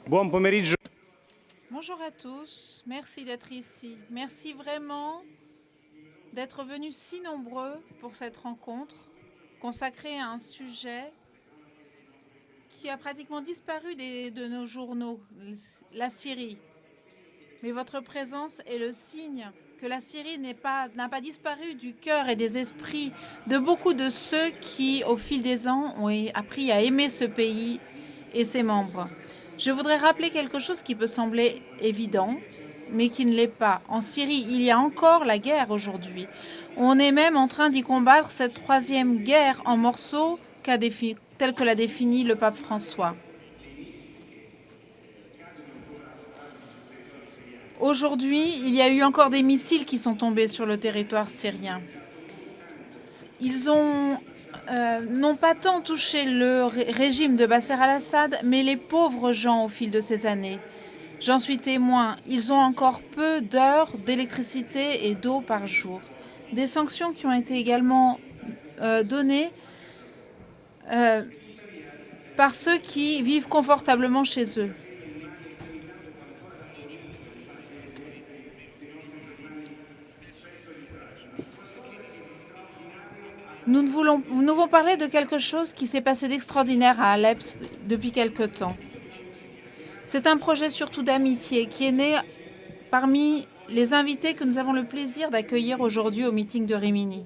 Buon pomeriggio. Bonjour à tous, merci d'être ici. Merci vraiment d'être venus si nombreux pour cette rencontre consacrée à un sujet qui a pratiquement disparu de nos journaux, la Syrie. Mais votre présence est le signe que la Syrie n'a pas disparu du cœur et des esprits de beaucoup de ceux qui, au fil des ans, ont appris à aimer ce pays et ses membres. Je voudrais rappeler quelque chose qui peut sembler évident, mais qui ne l'est pas. En Syrie, il y a encore la guerre aujourd'hui. On est même en train d'y combattre cette troisième guerre en morceaux telle que l'a définie le pape François. Aujourd'hui, il y a eu encore des missiles qui sont tombés sur le territoire syrien. Ils n'ont pas tant touché le régime de Bachar al-Assad, mais les pauvres gens au fil de ces années. J'en suis témoin. Ils ont encore peu d'heures d'électricité et d'eau par jour. Des sanctions qui ont été également données par ceux qui vivent confortablement chez eux. Nous voulons parler de quelque chose qui s'est passé d'extraordinaire à Alep depuis quelque temps. C'est un projet surtout d'amitié qui est né parmi les invités que nous avons le plaisir d'accueillir aujourd'hui au meeting de Rimini.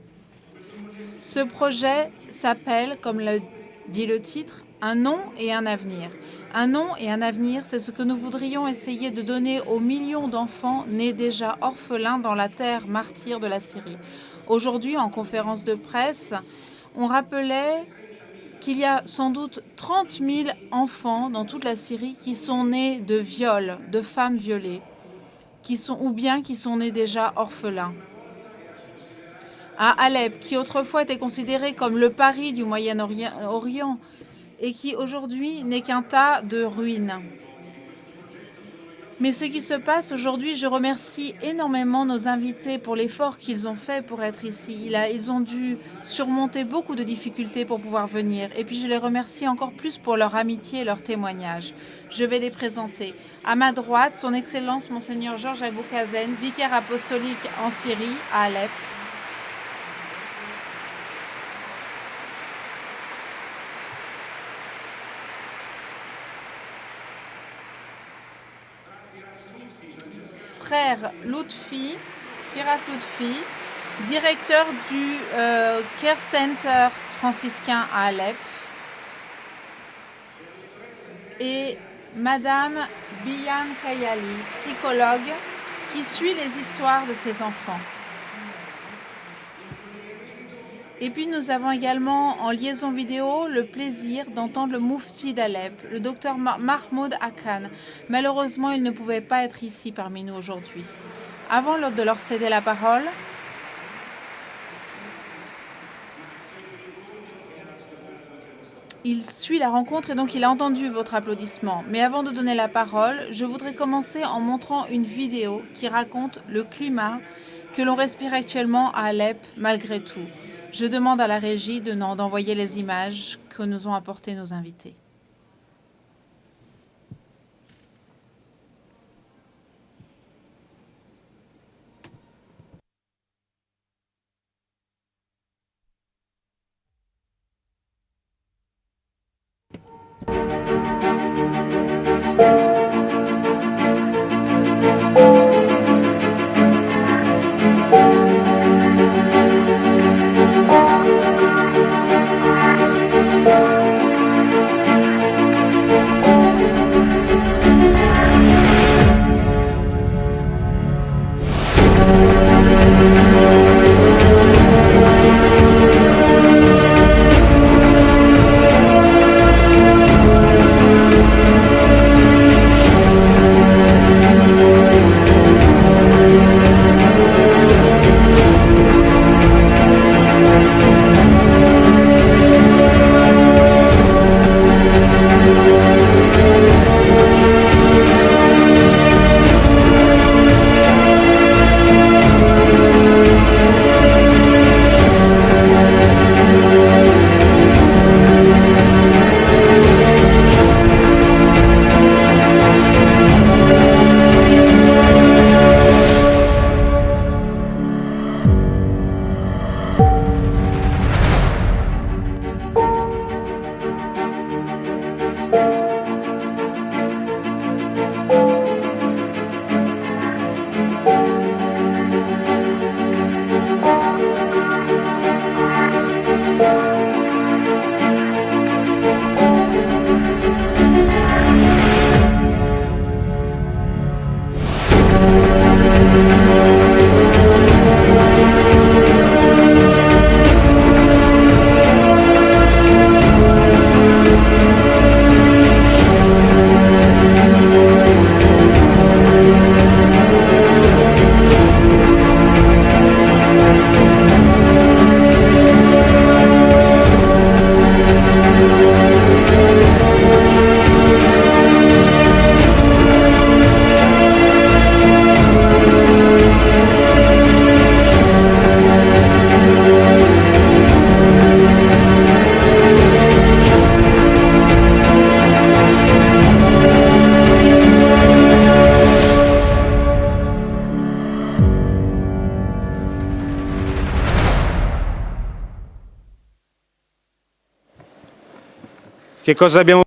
Ce projet s'appelle, comme le dit le titre, Un nom et un avenir. Un nom et un avenir, c'est ce que nous voudrions essayer de donner aux millions d'enfants nés déjà orphelins dans la terre martyre de la Syrie. Aujourd'hui, en conférence de presse, on rappelait qu'il y a sans doute 30 000 enfants dans toute la Syrie qui sont nés de viols, de femmes violées, qui sont nés déjà orphelins. À Alep, qui autrefois était considéré comme le Paris du Moyen-Orient et qui aujourd'hui n'est qu'un tas de ruines. Mais ce qui se passe aujourd'hui, je remercie énormément nos invités pour l'effort qu'ils ont fait pour être ici. Ils ont dû surmonter beaucoup de difficultés pour pouvoir venir. Et puis je les remercie encore plus pour leur amitié et leur témoignage. Je vais les présenter. À ma droite, son Excellence Monseigneur Georges Aboukazen, vicaire apostolique en Syrie, à Alep. Frère Lutfi, Firas Lutfi, directeur du Care Center franciscain à Alep, et Madame Bian Kayali, psychologue, qui suit les histoires de ses enfants. Et puis nous avons également en liaison vidéo le plaisir d'entendre le Moufti d'Alep, le docteur Mahmoud Hakan. Malheureusement, il ne pouvait pas être ici parmi nous aujourd'hui. Avant de leur céder la parole, il suit la rencontre et donc il a entendu votre applaudissement. Mais avant de donner la parole, je voudrais commencer en montrant une vidéo qui raconte le climat que l'on respire actuellement à Alep malgré tout. Je demande à la régie d'envoyer les images que nous ont apportées nos invités. Che cosa abbiamo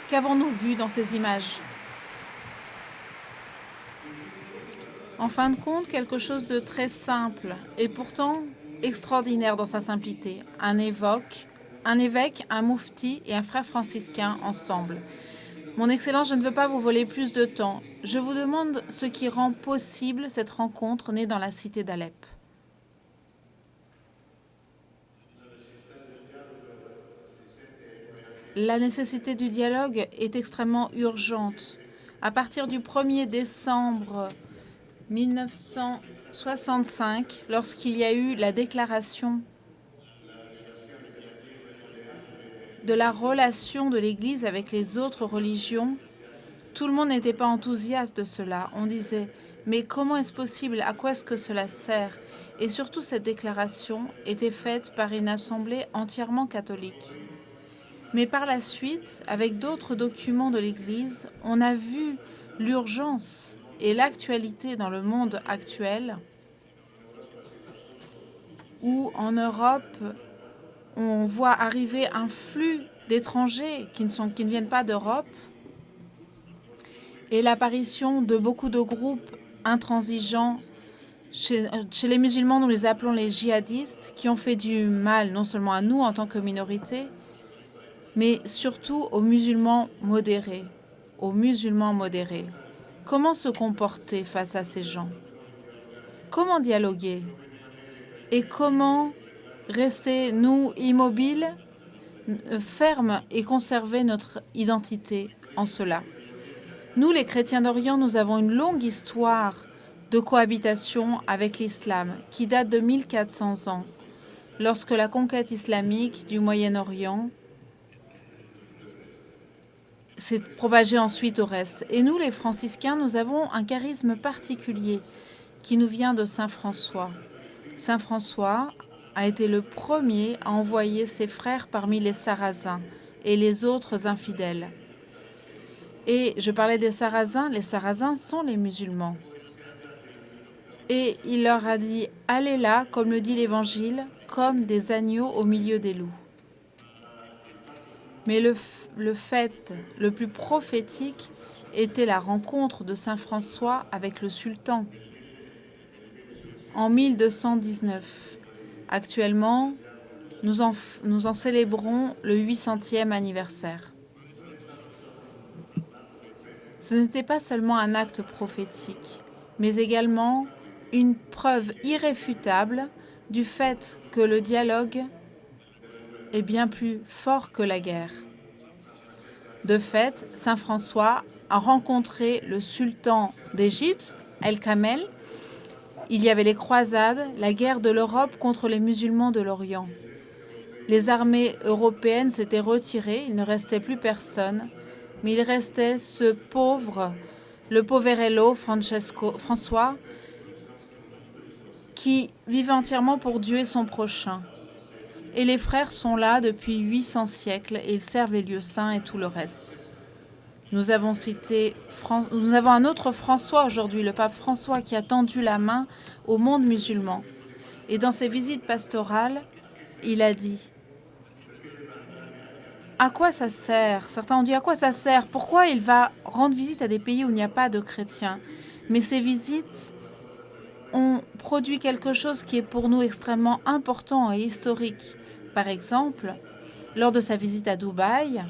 Qu'avons-nous vu dans ces images? En fin de compte, quelque chose de très simple et pourtant extraordinaire dans sa simplicité. Un évêque, un moufti et un frère franciscain ensemble. Mon Excellence, je ne veux pas vous voler plus de temps. Je vous demande ce qui rend possible cette rencontre née dans la cité d'Alep. La nécessité du dialogue est extrêmement urgente. À partir du 1er décembre 1965, lorsqu'il y a eu la déclaration de la relation de l'Église avec les autres religions, tout le monde n'était pas enthousiaste de cela. On disait, mais comment est-ce possible? À quoi est-ce que cela sert? Et surtout, cette déclaration était faite par une assemblée entièrement catholique. Mais par la suite, avec d'autres documents de l'Église, on a vu l'urgence et l'actualité dans le monde actuel, où en Europe, on voit arriver un flux d'étrangers qui ne viennent pas d'Europe, et l'apparition de beaucoup de groupes intransigeants. Chez les musulmans, nous les appelons les djihadistes, qui ont fait du mal non seulement à nous en tant que minorité, mais surtout aux musulmans modérés. Comment se comporter face à ces gens? Comment dialoguer? Et comment rester, nous, immobiles, fermes et conserver notre identité en cela? Nous, les chrétiens d'Orient, nous avons une longue histoire de cohabitation avec l'islam qui date de 1400 ans, lorsque la conquête islamique du Moyen-Orient s'est propagée ensuite au reste. Et nous, les franciscains, nous avons un charisme particulier qui nous vient de Saint François. Saint François a été le premier à envoyer ses frères parmi les Sarrasins et les autres infidèles. Et je parlais des Sarrasins, les Sarrasins sont les musulmans. Et il leur a dit, allez là, comme le dit l'Évangile, comme des agneaux au milieu des loups. Mais le fait le plus prophétique était la rencontre de Saint François avec le sultan en 1219. Actuellement, nous en célébrons le 800e anniversaire. Ce n'était pas seulement un acte prophétique, mais également une preuve irréfutable du fait que le dialogue est bien plus fort que la guerre. De fait, Saint François a rencontré le sultan d'Égypte, El-Kamel. Il y avait les croisades, la guerre de l'Europe contre les musulmans de l'Orient. Les armées européennes s'étaient retirées, il ne restait plus personne, mais il restait le poverello François, qui vivait entièrement pour Dieu et son prochain. Et les frères sont là depuis 800 siècles et ils servent les lieux saints et tout le reste. Nous avons un autre François aujourd'hui, le pape François, qui a tendu la main au monde musulman. Et dans ses visites pastorales, il a dit « À quoi ça sert ?» Certains ont dit « À quoi ça sert? Pourquoi il va rendre visite à des pays où il n'y a pas de chrétiens ?» Mais ces visites ont produit quelque chose qui est pour nous extrêmement important et historique. Par exemple, lors de sa visite à Dubaï,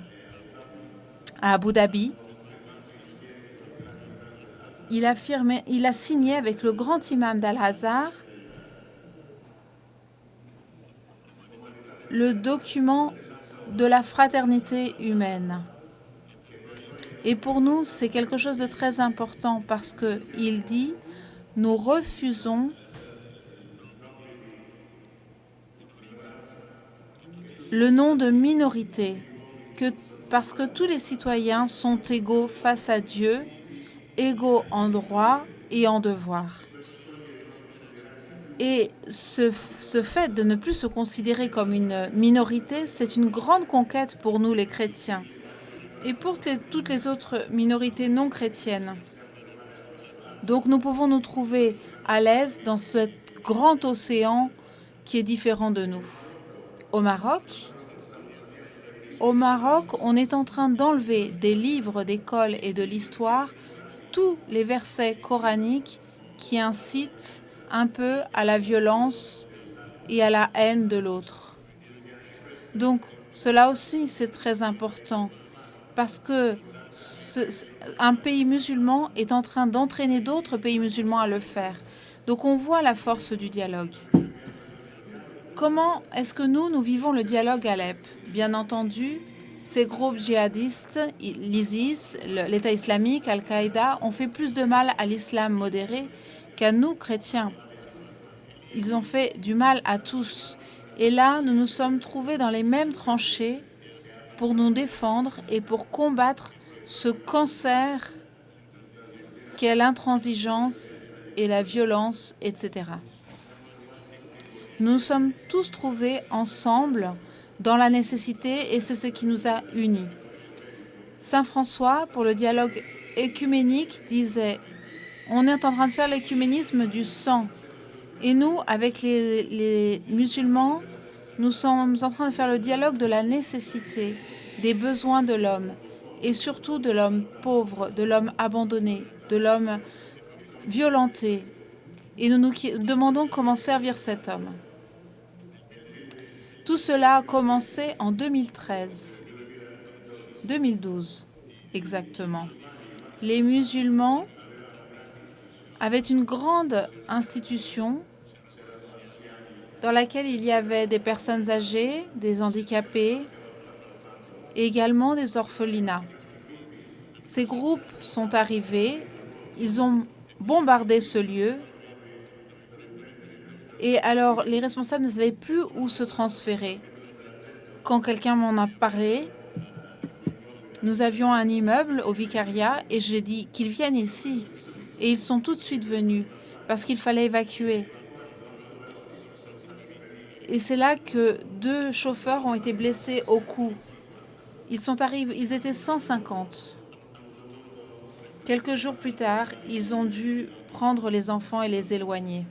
à Abu Dhabi, il a signé avec le grand imam d'Al-Azhar le document de la fraternité humaine. Et pour nous, c'est quelque chose de très important parce qu'il dit « Nous refusons le nom de minorité, parce que tous les citoyens sont égaux face à Dieu, égaux en droit et en devoir. » Et ce fait de ne plus se considérer comme une minorité, c'est une grande conquête pour nous les chrétiens et pour toutes les autres minorités non chrétiennes. Donc nous pouvons nous trouver à l'aise dans ce grand océan qui est différent de nous. Au Maroc, Au Maroc, on est en train d'enlever des livres d'école et de l'histoire tous les versets coraniques qui incitent un peu à la violence et à la haine de l'autre. Donc, cela aussi, c'est très important parce que un pays musulman est en train d'entraîner d'autres pays musulmans à le faire. Donc, on voit la force du dialogue. Comment est-ce que nous vivons le dialogue à Alep? Bien entendu, ces groupes djihadistes, l'ISIS, l'État islamique, Al-Qaïda, ont fait plus de mal à l'islam modéré qu'à nous, chrétiens. Ils ont fait du mal à tous. Et là, nous nous sommes trouvés dans les mêmes tranchées pour nous défendre et pour combattre ce cancer qu'est l'intransigeance et la violence, etc. Nous nous sommes tous trouvés ensemble dans la nécessité et c'est ce qui nous a unis. Saint François, pour le dialogue œcuménique, disait « On est en train de faire l'écuménisme du sang. » Et nous, avec les musulmans, nous sommes en train de faire le dialogue de la nécessité, des besoins de l'homme, et surtout de l'homme pauvre, de l'homme abandonné, de l'homme violenté. Et nous nous demandons comment servir cet homme. Tout cela a commencé en 2013, 2012 exactement. Les musulmans avaient une grande institution dans laquelle il y avait des personnes âgées, des handicapés et également des orphelinats. Ces groupes sont arrivés, ils ont bombardé ce lieu et alors les responsables ne savaient plus où se transférer. Quand quelqu'un m'en a parlé, nous avions un immeuble au vicariat et j'ai dit qu'ils viennent ici. Et ils sont tout de suite venus parce qu'il fallait évacuer. Et c'est là que 2 chauffeurs ont été blessés au cou. Ils sont arrivés, ils étaient 150. Quelques jours plus tard, ils ont dû prendre les enfants et les éloigner.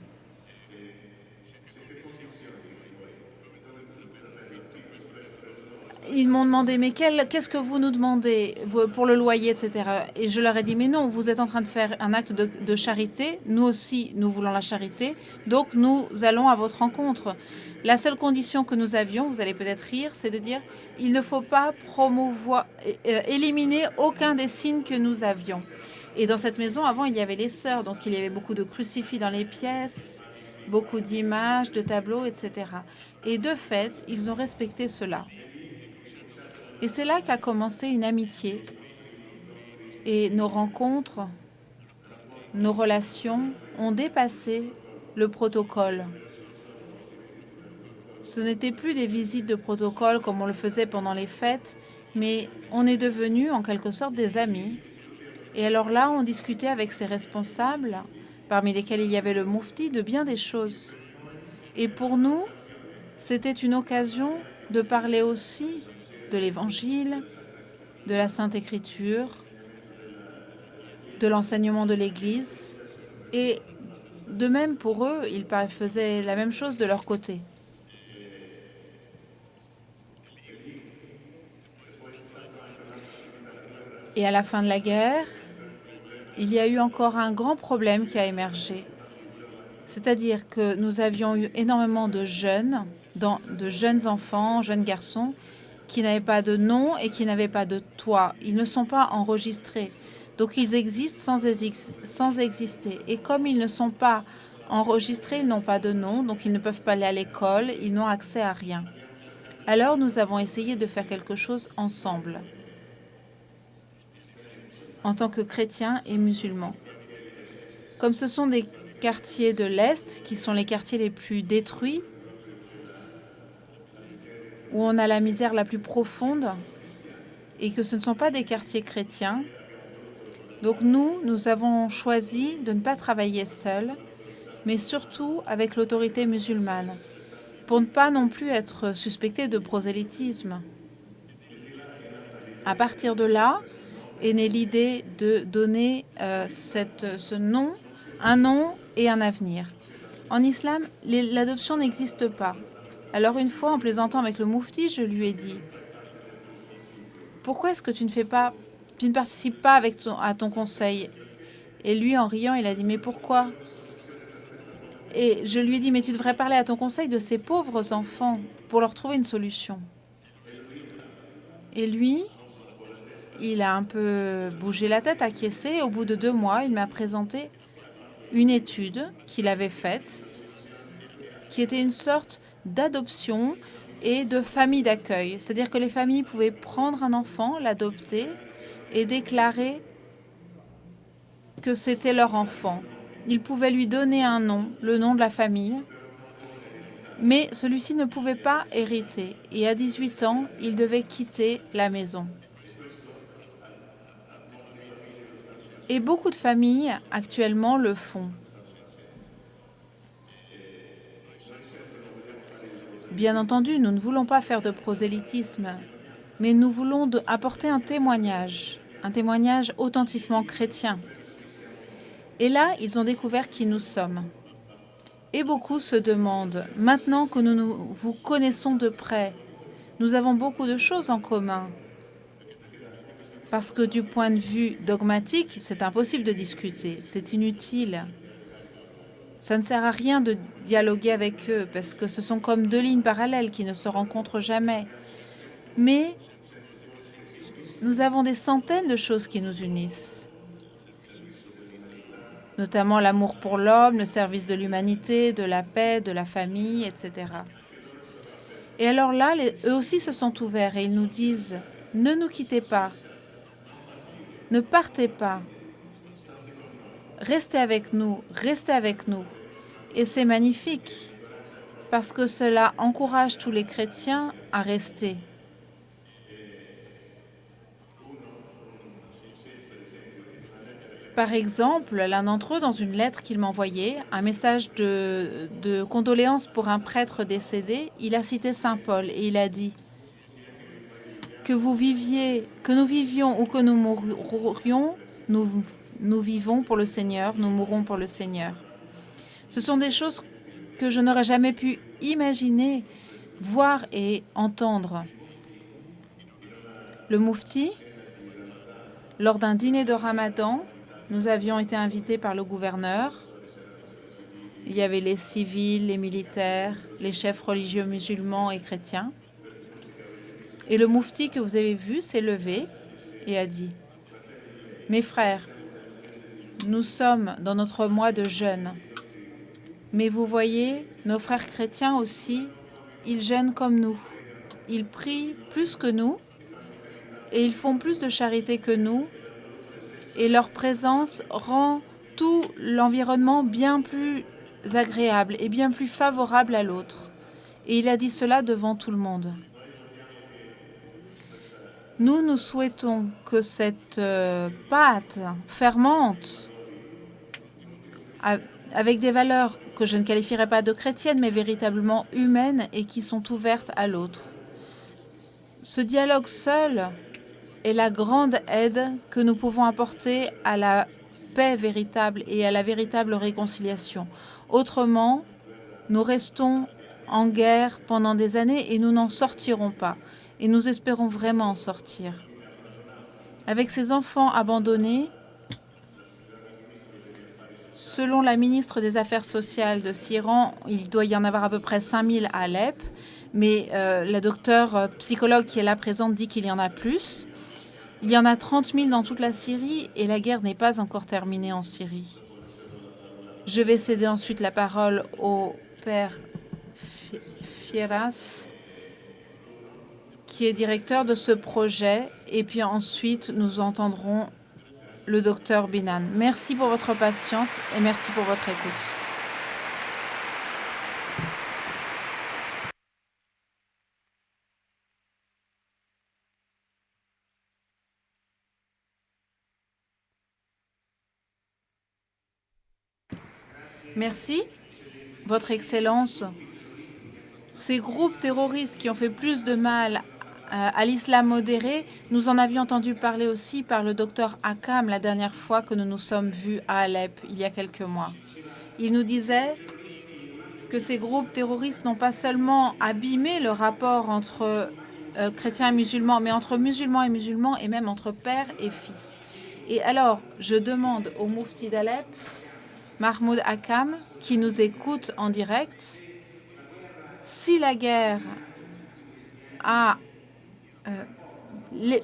Ils m'ont demandé, mais qu'est-ce que vous nous demandez pour le loyer, etc. Et je leur ai dit, mais non, vous êtes en train de faire un acte de charité. Nous aussi, nous voulons la charité. Donc, nous allons à votre rencontre. La seule condition que nous avions, vous allez peut-être rire, c'est de dire, il ne faut pas éliminer aucun des signes que nous avions. Et dans cette maison, avant, il y avait les sœurs. Donc, il y avait beaucoup de crucifix dans les pièces, beaucoup d'images, de tableaux, etc. Et de fait, ils ont respecté cela. Et c'est là qu'a commencé une amitié. Et nos rencontres, nos relations ont dépassé le protocole. Ce n'était plus des visites de protocole comme on le faisait pendant les fêtes, mais on est devenus en quelque sorte des amis. Et alors là, on discutait avec ces responsables, parmi lesquels il y avait le moufti, de bien des choses. Et pour nous, c'était une occasion de parler aussi de l'Évangile, de la Sainte Écriture, de l'enseignement de l'Église. Et de même pour eux, ils faisaient la même chose de leur côté. Et à la fin de la guerre, il y a eu encore un grand problème qui a émergé. C'est-à-dire que nous avions eu énormément de jeunes enfants, jeunes garçons, qui n'avaient pas de nom et qui n'avaient pas de toit. Ils ne sont pas enregistrés. Donc ils existent sans exister. Et comme ils ne sont pas enregistrés, ils n'ont pas de nom, donc ils ne peuvent pas aller à l'école, ils n'ont accès à rien. Alors nous avons essayé de faire quelque chose ensemble, en tant que chrétiens et musulmans. Comme ce sont des quartiers de l'Est, qui sont les quartiers les plus détruits, où on a la misère la plus profonde, et que ce ne sont pas des quartiers chrétiens. Donc nous avons choisi de ne pas travailler seuls, mais surtout avec l'autorité musulmane, pour ne pas non plus être suspectés de prosélytisme. À partir de là est née l'idée de donner ce nom, un nom et un avenir. En islam, l'adoption n'existe pas. Alors une fois, en plaisantant avec le moufti, je lui ai dit pourquoi est-ce que tu ne participes pas à ton conseil? Et lui, en riant, il a dit, mais pourquoi? Et je lui ai dit, mais tu devrais parler à ton conseil de ces pauvres enfants pour leur trouver une solution. Et lui, il a un peu bougé la tête, acquiescé. Au bout de 2 mois, il m'a présenté une étude qu'il avait faite, qui était une sorte d'adoption et de famille d'accueil. C'est-à-dire que les familles pouvaient prendre un enfant, l'adopter et déclarer que c'était leur enfant. Ils pouvaient lui donner un nom, le nom de la famille, mais celui-ci ne pouvait pas hériter. Et à 18 ans, il devait quitter la maison. Et beaucoup de familles actuellement le font. Bien entendu, nous ne voulons pas faire de prosélytisme, mais nous voulons apporter un témoignage authentiquement chrétien. Et là, ils ont découvert qui nous sommes. Et beaucoup se demandent, maintenant que nous vous connaissons de près, nous avons beaucoup de choses en commun. Parce que du point de vue dogmatique, c'est impossible de discuter, c'est inutile. Ça ne sert à rien de dialoguer avec eux, parce que ce sont comme 2 lignes parallèles qui ne se rencontrent jamais. Mais nous avons des centaines de choses qui nous unissent, notamment l'amour pour l'homme, le service de l'humanité, de la paix, de la famille, etc. Et alors là, eux aussi se sont ouverts et ils nous disent « Ne nous quittez pas, ne partez pas, restez avec nous, restez avec nous. » Et c'est magnifique, parce que cela encourage tous les chrétiens à rester. Par exemple, l'un d'entre eux, dans une lettre qu'il m'a envoyée, un message de condoléances pour un prêtre décédé, il a cité saint Paul et il a dit que nous vivions ou que nous mourions, nous vivons pour le Seigneur, nous mourrons pour le Seigneur. Ce sont des choses que je n'aurais jamais pu imaginer, voir et entendre. Le Moufti, lors d'un dîner de Ramadan, nous avions été invités par le gouverneur. Il y avait les civils, les militaires, les chefs religieux musulmans et chrétiens. Et le Moufti que vous avez vu s'est levé et a dit « Mes frères, nous sommes dans notre mois de jeûne. Mais vous voyez, nos frères chrétiens aussi, ils jeûnent comme nous. Ils prient plus que nous et ils font plus de charité que nous. Et leur présence rend tout l'environnement bien plus agréable et bien plus favorable à l'autre. » Et il a dit cela devant tout le monde. Nous souhaitons que cette pâte fermente, avec des valeurs que je ne qualifierais pas de chrétiennes, mais véritablement humaines et qui sont ouvertes à l'autre. Ce dialogue seul est la grande aide que nous pouvons apporter à la paix véritable et à la véritable réconciliation. Autrement, nous restons en guerre pendant des années et nous n'en sortirons pas. Et nous espérons vraiment en sortir. Avec ces enfants abandonnés, selon la ministre des Affaires sociales de Siran, il doit y en avoir à peu près 5000 à Alep, mais la docteure psychologue qui est là présente dit qu'il y en a plus. Il y en a 30 000 dans toute la Syrie et la guerre n'est pas encore terminée en Syrie. Je vais céder ensuite la parole au père Fieras, qui est directeur de ce projet, et puis ensuite nous entendrons le docteur Binan. Merci pour votre patience et merci pour votre écoute. Merci, Votre Excellence. Ces groupes terroristes qui ont fait plus de mal à l'islam modéré, nous en avions entendu parler aussi par le docteur Akam la dernière fois que nous nous sommes vus à Alep, il y a quelques mois. Il nous disait que ces groupes terroristes n'ont pas seulement abîmé le rapport entre chrétiens et musulmans, mais entre musulmans et même entre père et fils. Et alors, je demande au Moufti d'Alep, Mahmoud Hakam, qui nous écoute en direct, si la guerre a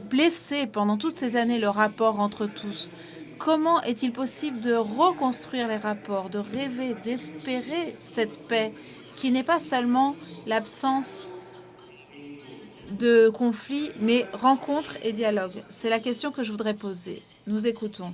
blessé pendant toutes ces années le rapport entre tous, comment est-il possible de reconstruire les rapports, de rêver, d'espérer cette paix qui n'est pas seulement l'absence de conflit, mais rencontre et dialogue? C'est la question que je voudrais poser. Nous écoutons.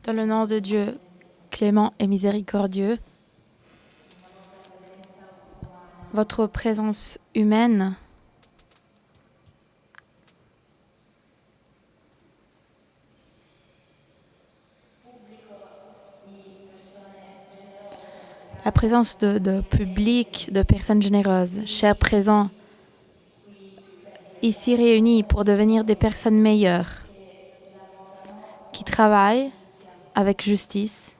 Dans le nom de Dieu, clément et miséricordieux, votre présence humaine la présence de public, de personnes généreuses, chers présents, ici réunis pour devenir des personnes meilleures, qui travaillent avec justice,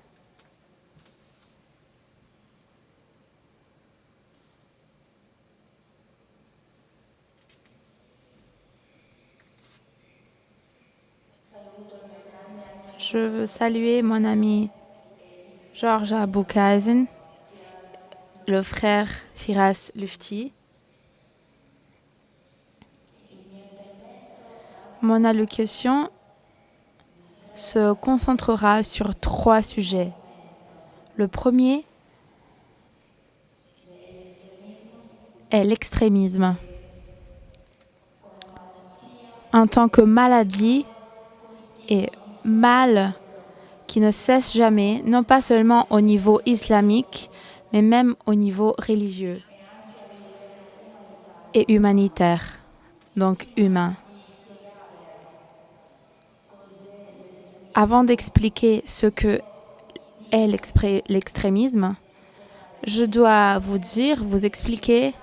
je veux saluer mon ami Georges Aboukazen, le frère Firas Lufti. Mon allocution se concentrera sur 3 sujets. Le premier est l'extrémisme. En tant que maladie et mal qui ne cesse jamais, non pas seulement au niveau islamique, mais même au niveau religieux et humanitaire, donc humain. Avant d'expliquer ce que est l'extrémisme, je dois vous expliquer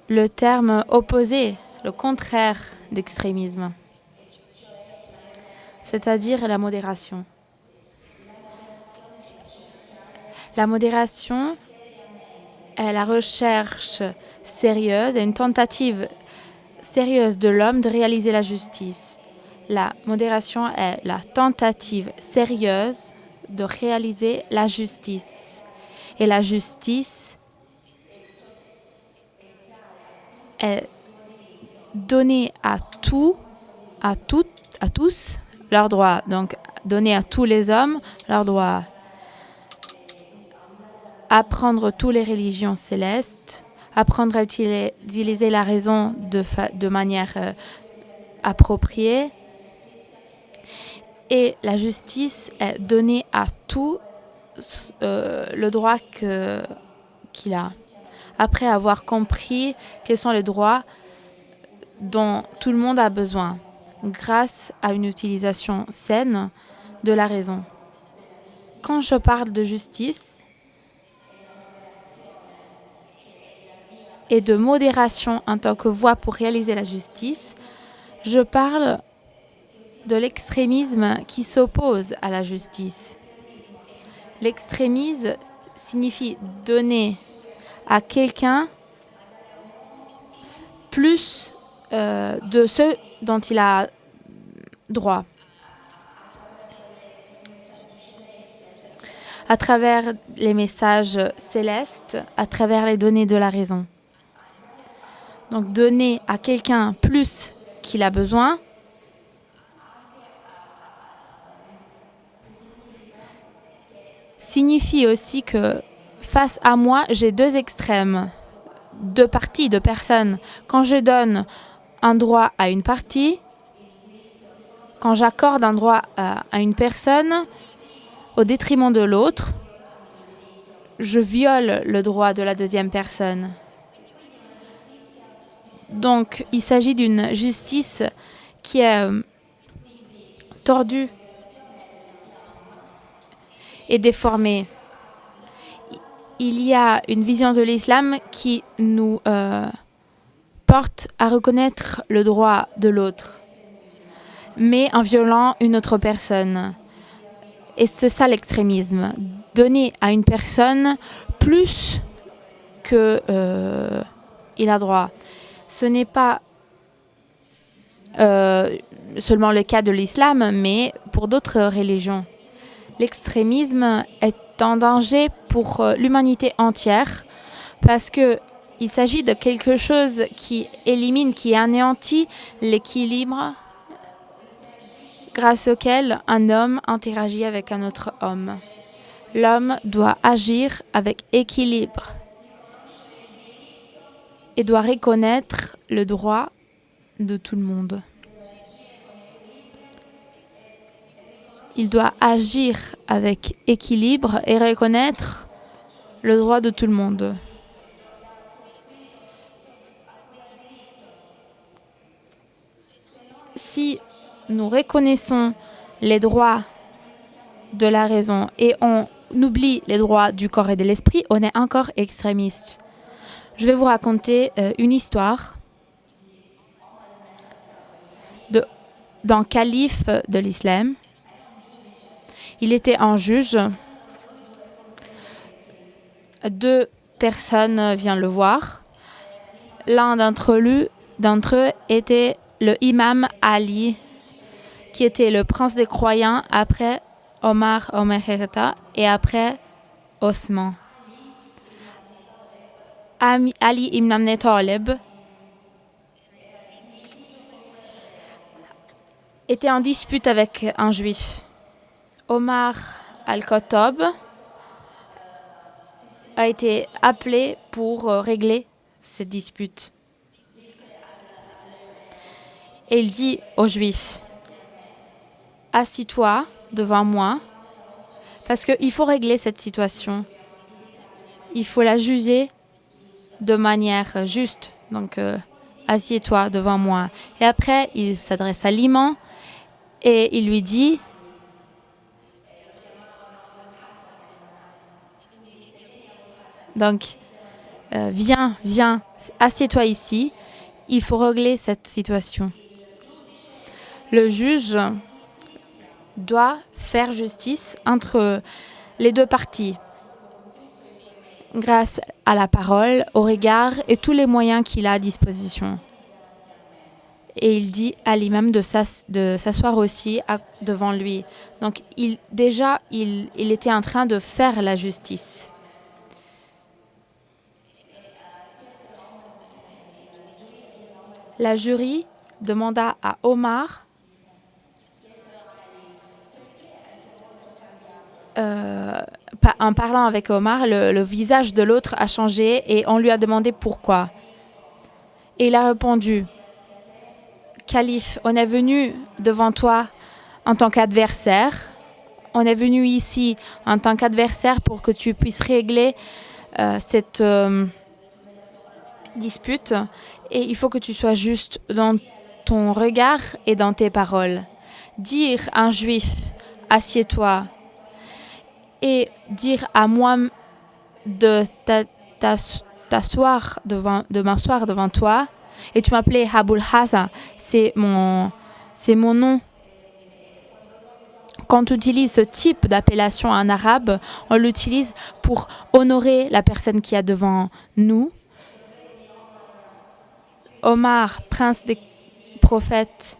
le terme opposé, le contraire d'extrémisme, c'est-à-dire la modération. La modération est la recherche sérieuse et une tentative sérieuse de l'homme de réaliser la justice. La modération est la tentative sérieuse de réaliser la justice. Et la justice est donner à tous leurs droits. Donc, donner à tous les hommes leurs droits. Apprendre toutes les religions célestes. Apprendre à utiliser la raison de manière appropriée. Et la justice est donnée à tout le droit qu'il a. Après avoir compris quels sont les droits dont tout le monde a besoin, grâce à une utilisation saine de la raison. Quand je parle de justice et de modération en tant que voie pour réaliser la justice, je parle de l'extrémisme qui s'oppose à la justice. L'extrémisme signifie donner à quelqu'un plus de ce dont il a droit. À travers les messages célestes, à travers les données de la raison. Donc donner à quelqu'un plus qu'il a besoin, signifie aussi que face à moi, j'ai 2 extrêmes, 2 parties, 2 personnes. Quand je donne un droit à une partie, quand j'accorde un droit à une personne au détriment de l'autre, je viole le droit de la deuxième personne. Donc, il s'agit d'une justice qui est tordue. est déformée. Il y a une vision de l'islam qui nous porte à reconnaître le droit de l'autre, mais en violant une autre personne. Et c'est ça l'extrémisme. Donner à une personne plus que il a droit. Ce n'est pas seulement le cas de l'islam, mais pour d'autres religions. L'extrémisme est en danger pour l'humanité entière parce que il s'agit de quelque chose qui élimine, qui anéantit l'équilibre grâce auquel un homme interagit avec un autre homme. L'homme doit agir avec équilibre et doit reconnaître le droit de tout le monde. Il doit agir avec équilibre et reconnaître le droit de tout le monde. Si nous reconnaissons les droits de la raison et on oublie les droits du corps et de l'esprit, on est encore extrémiste. Je vais vous raconter une histoire d'un calife de l'islam. Il était un juge. 2 personnes viennent le voir. L'un d'entre eux était le imam Ali, qui était le prince des croyants après Omar Khattab et après Osman. Ali ibn Abi Talib était en dispute avec un juif. Omar al-Khattab a été appelé pour régler cette dispute. Et il dit aux Juifs, assis-toi devant moi, parce qu'il faut régler cette situation. Il faut la juger de manière juste. Donc, assieds-toi devant moi. Et après, il s'adresse à l'imam et il lui dit, donc, viens, assieds-toi ici. Il faut régler cette situation. Le juge doit faire justice entre les 2 parties, grâce à la parole, au regard et tous les moyens qu'il a à disposition. Et il dit à l'imam de s'asseoir aussi devant lui. Donc, il était en train de faire la justice. La jury demanda à Omar en parlant avec Omar, le visage de l'autre a changé et on lui a demandé pourquoi. Et il a répondu, Calife, on est venu devant toi en tant qu'adversaire. On est venu ici en tant qu'adversaire pour que tu puisses régler cette dispute. Et il faut que tu sois juste dans ton regard et dans tes paroles. Dire à un juif, assieds-toi, et dire à moi de m'asseoir devant toi, et tu m'appelais Abul Hasan, c'est mon nom. Quand on utilise ce type d'appellation en arabe, on l'utilise pour honorer la personne qui est devant nous. Omar, prince des prophètes,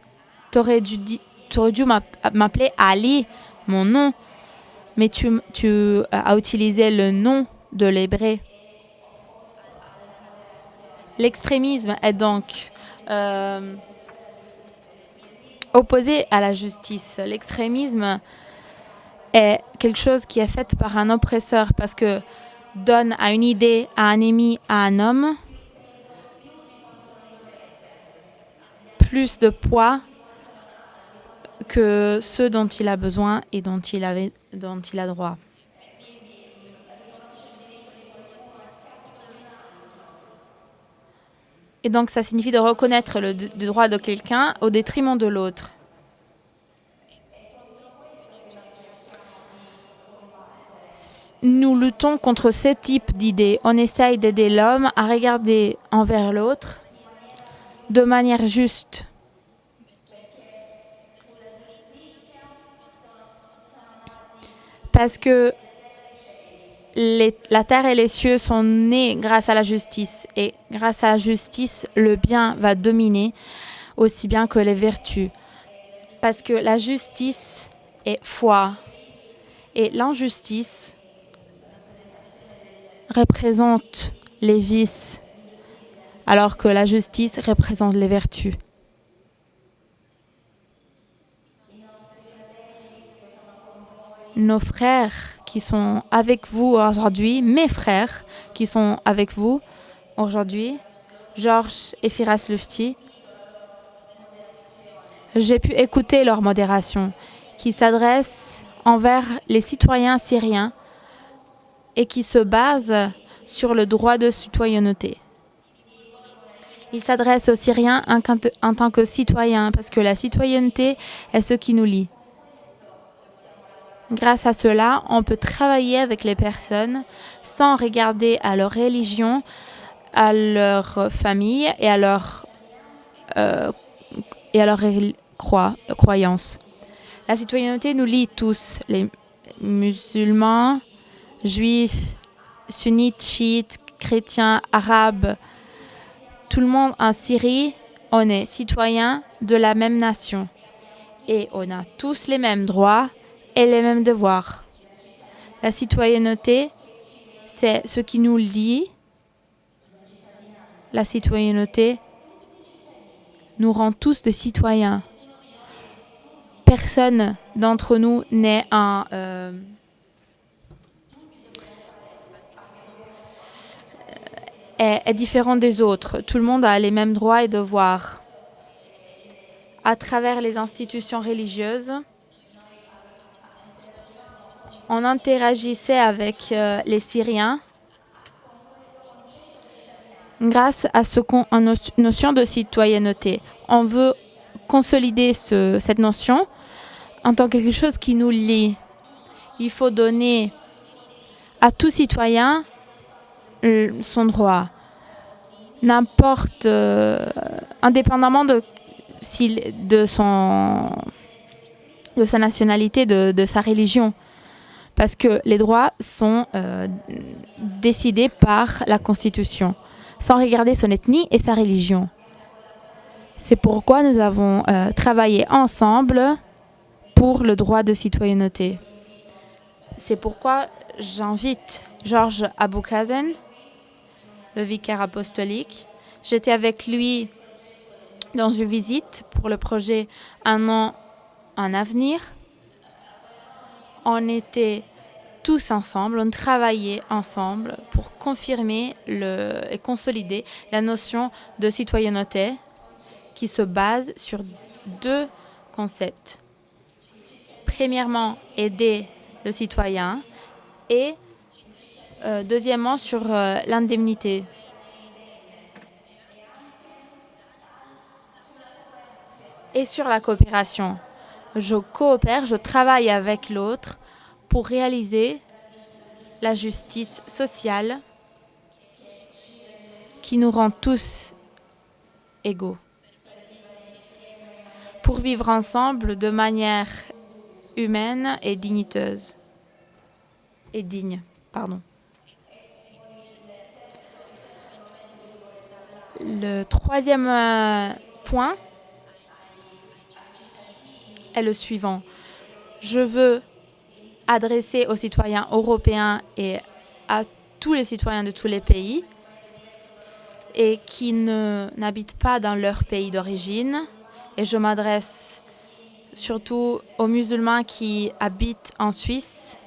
t'aurais dû m'appeler Ali, mon nom, mais tu as utilisé le nom de l'hébreu. L'extrémisme est donc opposé à la justice. L'extrémisme est quelque chose qui est fait par un oppresseur parce que donne à une idée, à un ennemi, à un homme, plus de poids que ceux dont il a besoin et dont il a droit. Et donc, ça signifie de reconnaître le droit de quelqu'un au détriment de l'autre. nous luttons contre ce type d'idées. On essaye d'aider l'homme à regarder envers l'autre de manière juste. Parce que la terre et les cieux sont nés grâce à la justice. Et grâce à la justice, le bien va dominer aussi bien que les vertus. Parce que la justice est foi. Et l'injustice représente les vices, alors que la justice représente les vertus. Nos frères qui sont avec vous aujourd'hui, mes frères qui sont avec vous aujourd'hui, Georges et Firas Lufti, j'ai pu écouter leur modération qui s'adresse envers les citoyens syriens et qui se base sur le droit de citoyenneté. Ils s'adressent aux Syriens en tant que citoyens parce que la citoyenneté est ce qui nous lie. Grâce à cela, on peut travailler avec les personnes sans regarder à leur religion, à leur famille et à leur croyances. La citoyenneté nous lie tous, les musulmans, juifs, sunnites, chiites, chrétiens, arabes. Tout le monde en Syrie, on est citoyens de la même nation. Et on a tous les mêmes droits et les mêmes devoirs. La citoyenneté, c'est ce qui nous lie. La citoyenneté nous rend tous des citoyens. Personne d'entre nous n'est est différent des autres. Tout le monde a les mêmes droits et devoirs. À travers les institutions religieuses, on interagissait avec les Syriens grâce à une notion de citoyenneté. On veut consolider cette notion en tant que quelque chose qui nous lie. Il faut donner à tout citoyen son droit, indépendamment de sa nationalité, de sa religion. Parce que les droits sont décidés par la Constitution, sans regarder son ethnie et sa religion. C'est pourquoi nous avons travaillé ensemble pour le droit de citoyenneté. C'est pourquoi j'invite Georges Aboukazen, le vicaire apostolique. J'étais avec lui dans une visite pour le projet Un an, un avenir. On était tous ensemble, on travaillait ensemble pour confirmer et consolider la notion de citoyenneté qui se base sur deux concepts. Premièrement, aider le citoyen et deuxièmement, sur l'indemnité. Et sur la coopération. Je coopère, je travaille avec l'autre pour réaliser la justice sociale qui nous rend tous égaux. Pour vivre ensemble de manière humaine et digniteuse. Et digne, pardon. Le troisième point est le suivant. Je veux adresser aux citoyens européens et à tous les citoyens de tous les pays et qui n'habitent pas dans leur pays d'origine. Et je m'adresse surtout aux musulmans qui habitent en Suisse.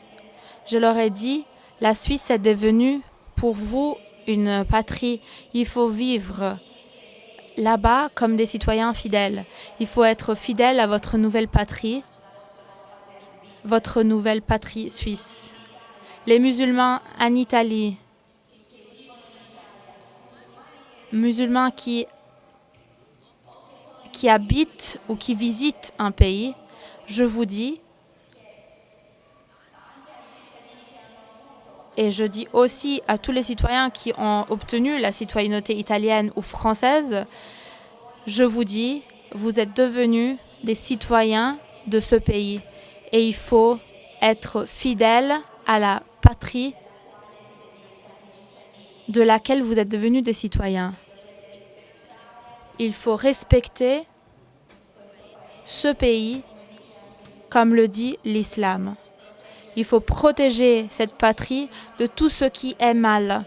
Je leur ai dit, la Suisse est devenue pour vous une patrie. Il faut vivre là-bas comme des citoyens fidèles. Il faut être fidèle à votre nouvelle patrie suisse. Les musulmans en Italie, musulmans qui habitent ou qui visitent un pays, je vous dis, Et je dis aussi à tous les citoyens qui ont obtenu la citoyenneté italienne ou française, je vous dis, vous êtes devenus des citoyens de ce pays. Et il faut être fidèle à la patrie de laquelle vous êtes devenus des citoyens. Il faut respecter ce pays comme le dit l'islam. Il faut protéger cette patrie de tout ce qui est mal.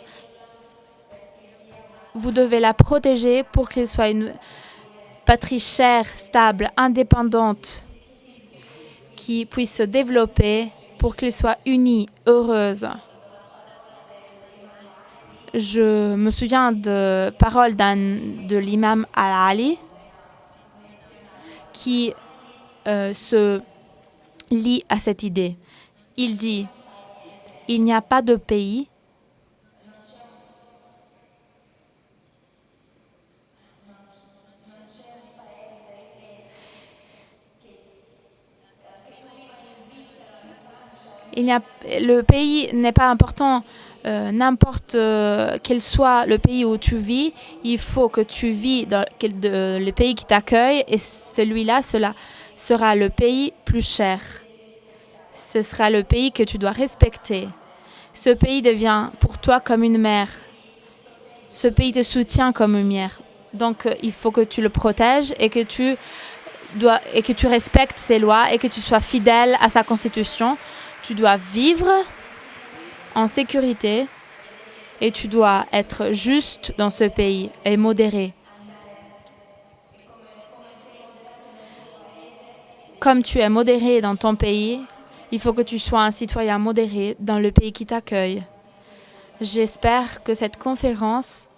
Vous devez la protéger pour qu'elle soit une patrie chère, stable, indépendante, qui puisse se développer, pour qu'elle soit unie, heureuse. Je me souviens de paroles de l'imam Al-Ali qui se lie à cette idée. Il dit, il n'y a pas de pays le pays n'est pas important, n'importe quel soit le pays où tu vis, il faut que tu vis dans le pays qui t'accueille et celui-là, cela sera le pays plus cher. Ce sera le pays que tu dois respecter. Ce pays devient pour toi comme une mère. Ce pays te soutient comme une mère. Donc il faut que tu le protèges et que tu respectes ses lois et que tu sois fidèle à sa constitution. Tu dois vivre en sécurité et tu dois être juste dans ce pays et modéré. Comme tu es modéré dans ton pays, il faut que tu sois un citoyen modéré dans le pays qui t'accueille. J'espère que cette conférence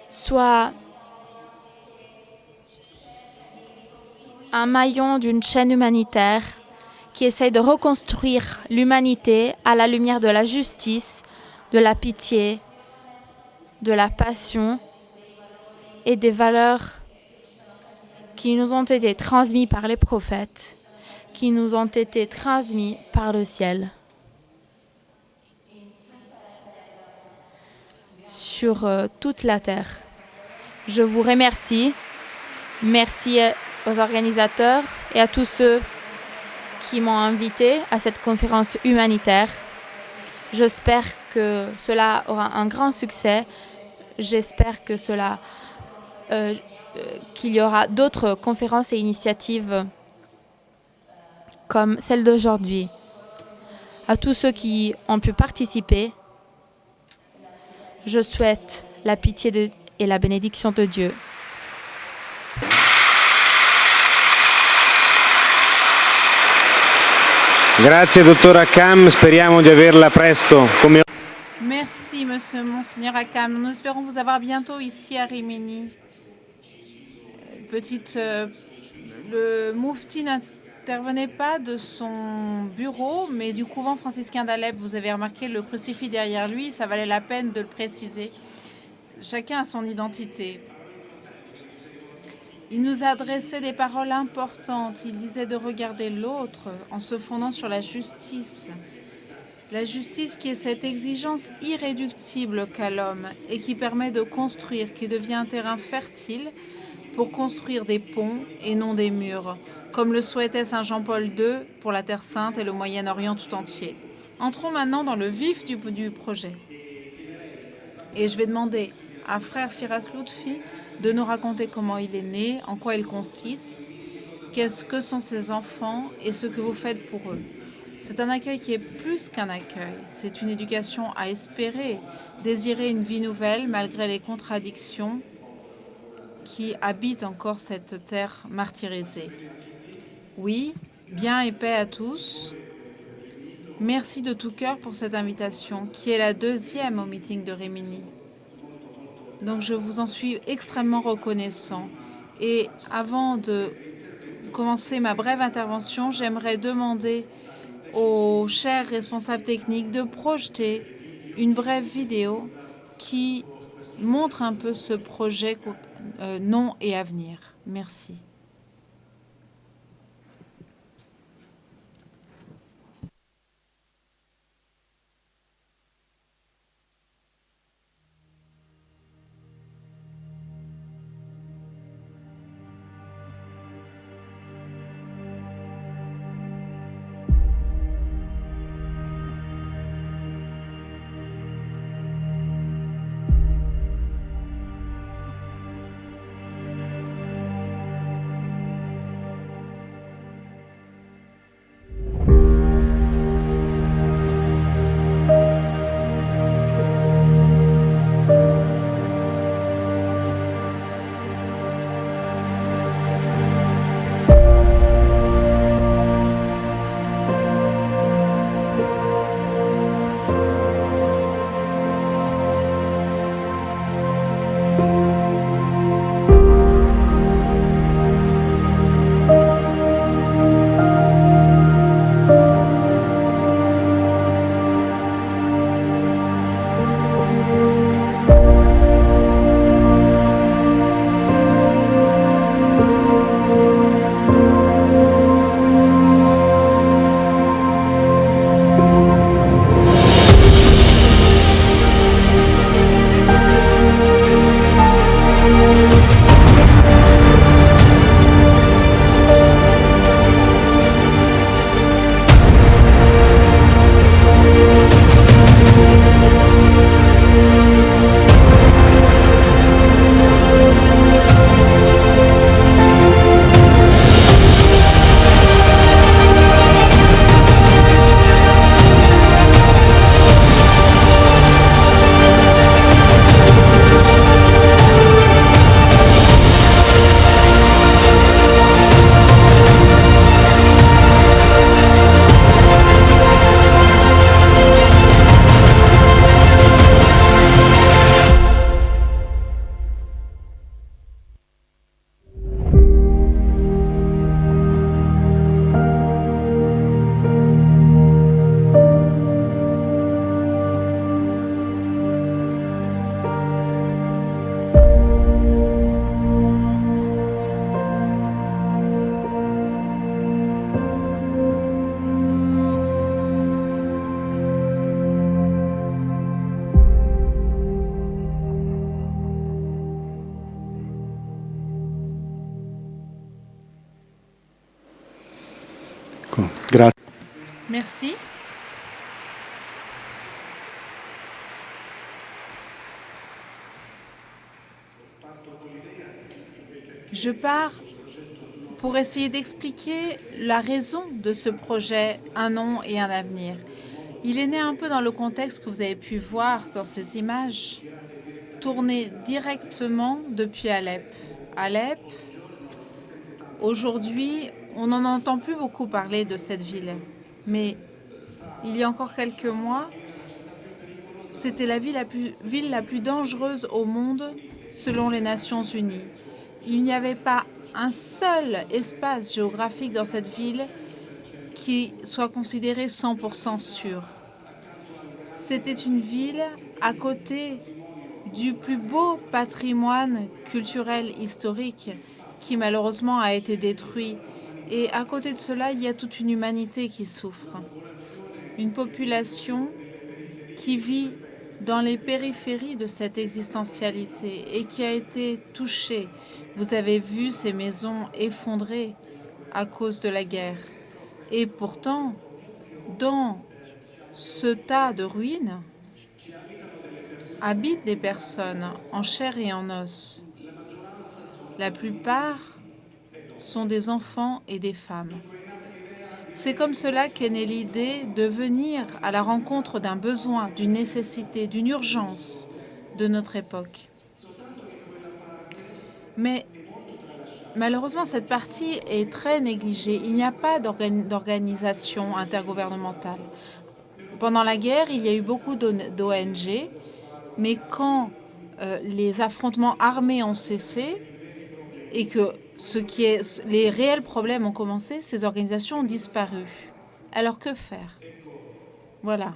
soit un maillon d'une chaîne humanitaire qui essaye de reconstruire l'humanité à la lumière de la justice, de la pitié, de la passion et des valeurs qui nous ont été transmises par les prophètes, qui nous ont été transmises par le ciel. Sur toute la terre. Je vous remercie. Merci aux organisateurs et à tous ceux qui m'ont invité à cette conférence humanitaire. J'espère que cela aura un grand succès. J'espère que qu'il y aura d'autres conférences et initiatives comme celle d'aujourd'hui. À tous ceux qui ont pu participer, je souhaite la pitié et la bénédiction de Dieu. Grazie dottor Akam, speriamo di averla presto come... Merci monsieur Monseigneur Akam. Nous espérons vous avoir bientôt ici à Rimini. Le Moufti n'intervenait pas de son bureau, mais du couvent franciscain d'Alep. Vous avez remarqué le crucifix derrière lui, ça valait la peine de le préciser. Chacun a son identité. Il nous adressait des paroles importantes. Il disait de regarder l'autre en se fondant sur la justice. La justice qui est cette exigence irréductible qu'a l'homme et qui permet de construire, qui devient un terrain fertile pour construire des ponts et non des murs, comme le souhaitait Saint Jean-Paul II pour la Terre Sainte et le Moyen-Orient tout entier. Entrons maintenant dans le vif du projet. Et je vais demander à frère Firas Lutfi de nous raconter comment il est né, en quoi il consiste, qu'est-ce que sont ses enfants et ce que vous faites pour eux. C'est un accueil qui est plus qu'un accueil, c'est une éducation à espérer, désirer une vie nouvelle malgré les contradictions qui habitent encore cette terre martyrisée. Oui, bien et paix à tous. Merci de tout cœur pour cette invitation, qui est la deuxième au meeting de Rimini. Donc je vous en suis extrêmement reconnaissant. Et avant de commencer ma brève intervention, j'aimerais demander aux chers responsables techniques de projeter une brève vidéo qui montre un peu ce projet nom et avenir. Merci. Grazie. Merci. Je pars pour essayer d'expliquer la raison de ce projet Un nom et un avenir. Il est né un peu dans le contexte que vous avez pu voir sur ces images, tournées directement depuis Alep. Alep, aujourd'hui, on n'en entend plus beaucoup parler de cette ville, mais il y a encore quelques mois, c'était la ville la plus dangereuse au monde selon les Nations Unies. Il n'y avait pas un seul espace géographique dans cette ville qui soit considéré 100% sûr. C'était une ville à côté du plus beau patrimoine culturel historique qui malheureusement a été détruit. Et à côté de cela, il y a toute une humanité qui souffre. Une population qui vit dans les périphéries de cette existentialité et qui a été touchée. Vous avez vu ces maisons effondrées à cause de la guerre. Et pourtant, dans ce tas de ruines, habitent des personnes en chair et en os. La plupart sont des enfants et des femmes. C'est comme cela qu'est née l'idée de venir à la rencontre d'un besoin, d'une nécessité, d'une urgence de notre époque. Mais malheureusement, cette partie est très négligée. Il n'y a pas d'organisation intergouvernementale. Pendant la guerre, il y a eu beaucoup d'ONG, mais quand les affrontements armés ont cessé et que les réels problèmes ont commencé, ces organisations ont disparu. Alors que faire? Voilà.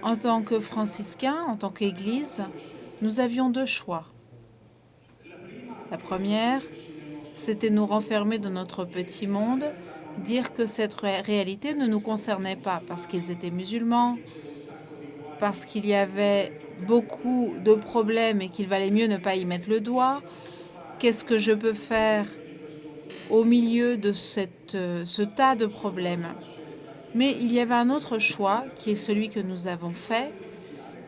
En tant que franciscains, en tant qu'Église, nous avions deux choix. La première, c'était nous renfermer dans notre petit monde, dire que cette réalité ne nous concernait pas parce qu'ils étaient musulmans, parce qu'il y avait beaucoup de problèmes et qu'il valait mieux ne pas y mettre le doigt. Qu'est-ce que je peux faire au milieu de ce tas de problèmes? Mais il y avait un autre choix, qui est celui que nous avons fait,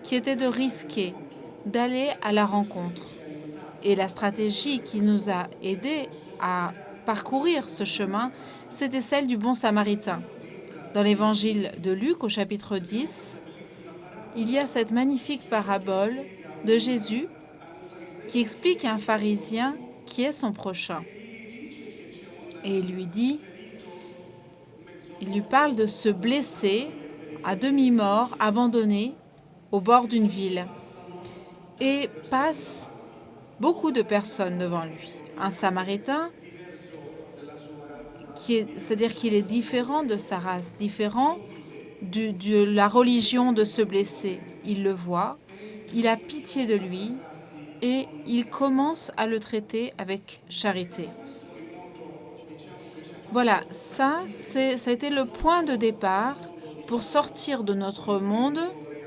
qui était de risquer, d'aller à la rencontre. Et la stratégie qui nous a aidés à parcourir ce chemin, c'était celle du bon samaritain. Dans l'évangile de Luc, au chapitre 10, il y a cette magnifique parabole de Jésus qui explique à un pharisien qui est son prochain. Et il lui parle de se blesser à demi-mort, abandonné au bord d'une ville. Et passe beaucoup de personnes devant lui. Un samaritain, c'est-à-dire qu'il est différent de sa race, différent de la religion de se blesser. Il le voit, il a pitié de lui et il commence à le traiter avec charité. Voilà, ça a été le point de départ pour sortir de notre monde,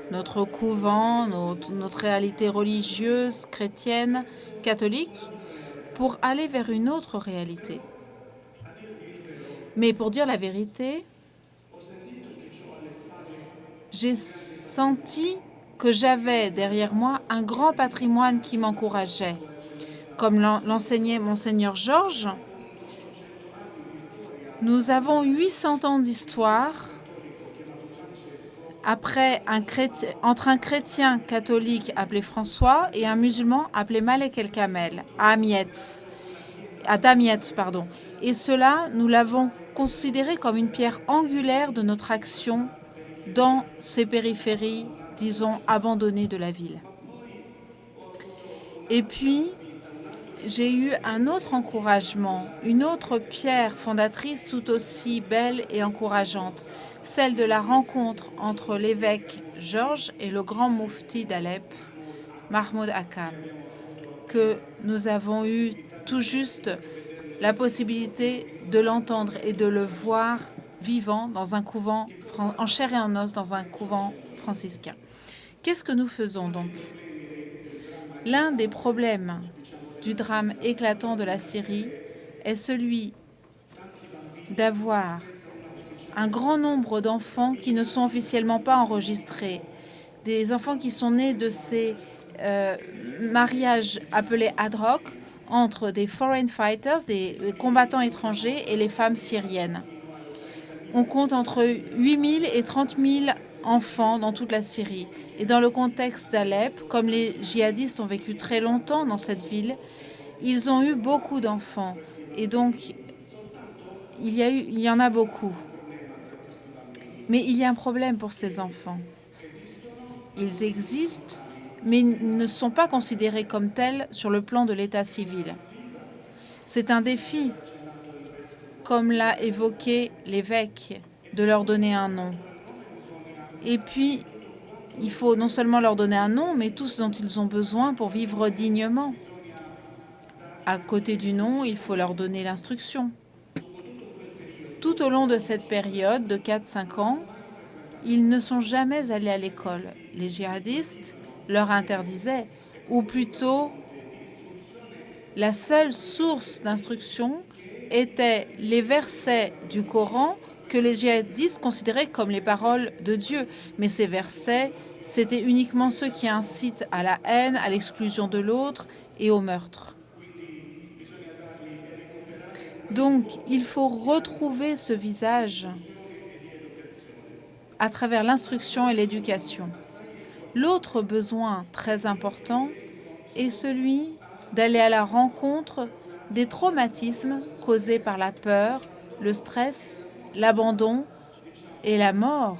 notre couvent, notre réalité religieuse, chrétienne, catholique, pour aller vers une autre réalité. Mais pour dire la vérité, j'ai senti que j'avais derrière moi un grand patrimoine qui m'encourageait. Comme l'enseignait Monseigneur Georges, nous avons 800 ans d'histoire entre un chrétien catholique appelé François et un musulman appelé Malek El Kamel, à Damiette. Et cela, nous l'avons considéré comme une pierre angulaire de notre action dans ces périphéries, disons, abandonnées de la ville. Et puis, j'ai eu un autre encouragement, une autre pierre fondatrice tout aussi belle et encourageante, celle de la rencontre entre l'évêque Georges et le grand moufti d'Alep, Mahmoud Hakam, que nous avons eu tout juste la possibilité de l'entendre et de le voir vivant dans un couvent, en chair et en os, dans un couvent franciscain. Qu'est-ce que nous faisons donc? L'un des problèmes du drame éclatant de la Syrie est celui d'avoir un grand nombre d'enfants qui ne sont officiellement pas enregistrés, des enfants qui sont nés de ces mariages appelés ad hoc entre des foreign fighters, des combattants étrangers, et les femmes syriennes. On compte entre 8 000 et 30 000 enfants dans toute la Syrie. Et dans le contexte d'Alep, comme les djihadistes ont vécu très longtemps dans cette ville, ils ont eu beaucoup d'enfants. Et donc, il y en a beaucoup. Mais il y a un problème pour ces enfants. Ils existent, mais ils ne sont pas considérés comme tels sur le plan de l'état civil. C'est un défi, comme l'a évoqué l'évêque, de leur donner un nom. Et puis, il faut non seulement leur donner un nom, mais tout ce dont ils ont besoin pour vivre dignement. À côté du nom, il faut leur donner l'instruction. Tout au long de cette période de 4-5 ans, ils ne sont jamais allés à l'école. Les djihadistes leur interdisaient, ou plutôt, la seule source d'instruction étaient les versets du Coran que les djihadistes considéraient comme les paroles de Dieu. Mais ces versets, c'était uniquement ceux qui incitent à la haine, à l'exclusion de l'autre et au meurtre. Donc, il faut retrouver ce visage à travers l'instruction et l'éducation. L'autre besoin très important est celui d'aller à la rencontre des traumatismes causés par la peur, le stress, l'abandon et la mort.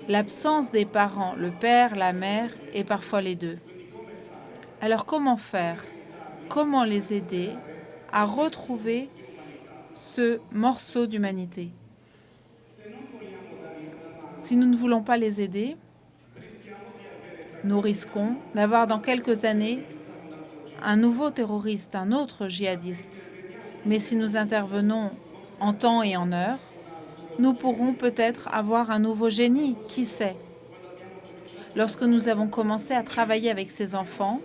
L'absence des parents, le père, la mère et parfois les deux. Alors comment faire? Comment les aider à retrouver ce morceau d'humanité? Si nous ne voulons pas les aider, nous risquons d'avoir dans quelques années un nouveau terroriste, un autre djihadiste. Mais si nous intervenons en temps et en heure, nous pourrons peut-être avoir un nouveau génie, qui sait? Lorsque nous avons commencé à travailler avec ces enfants,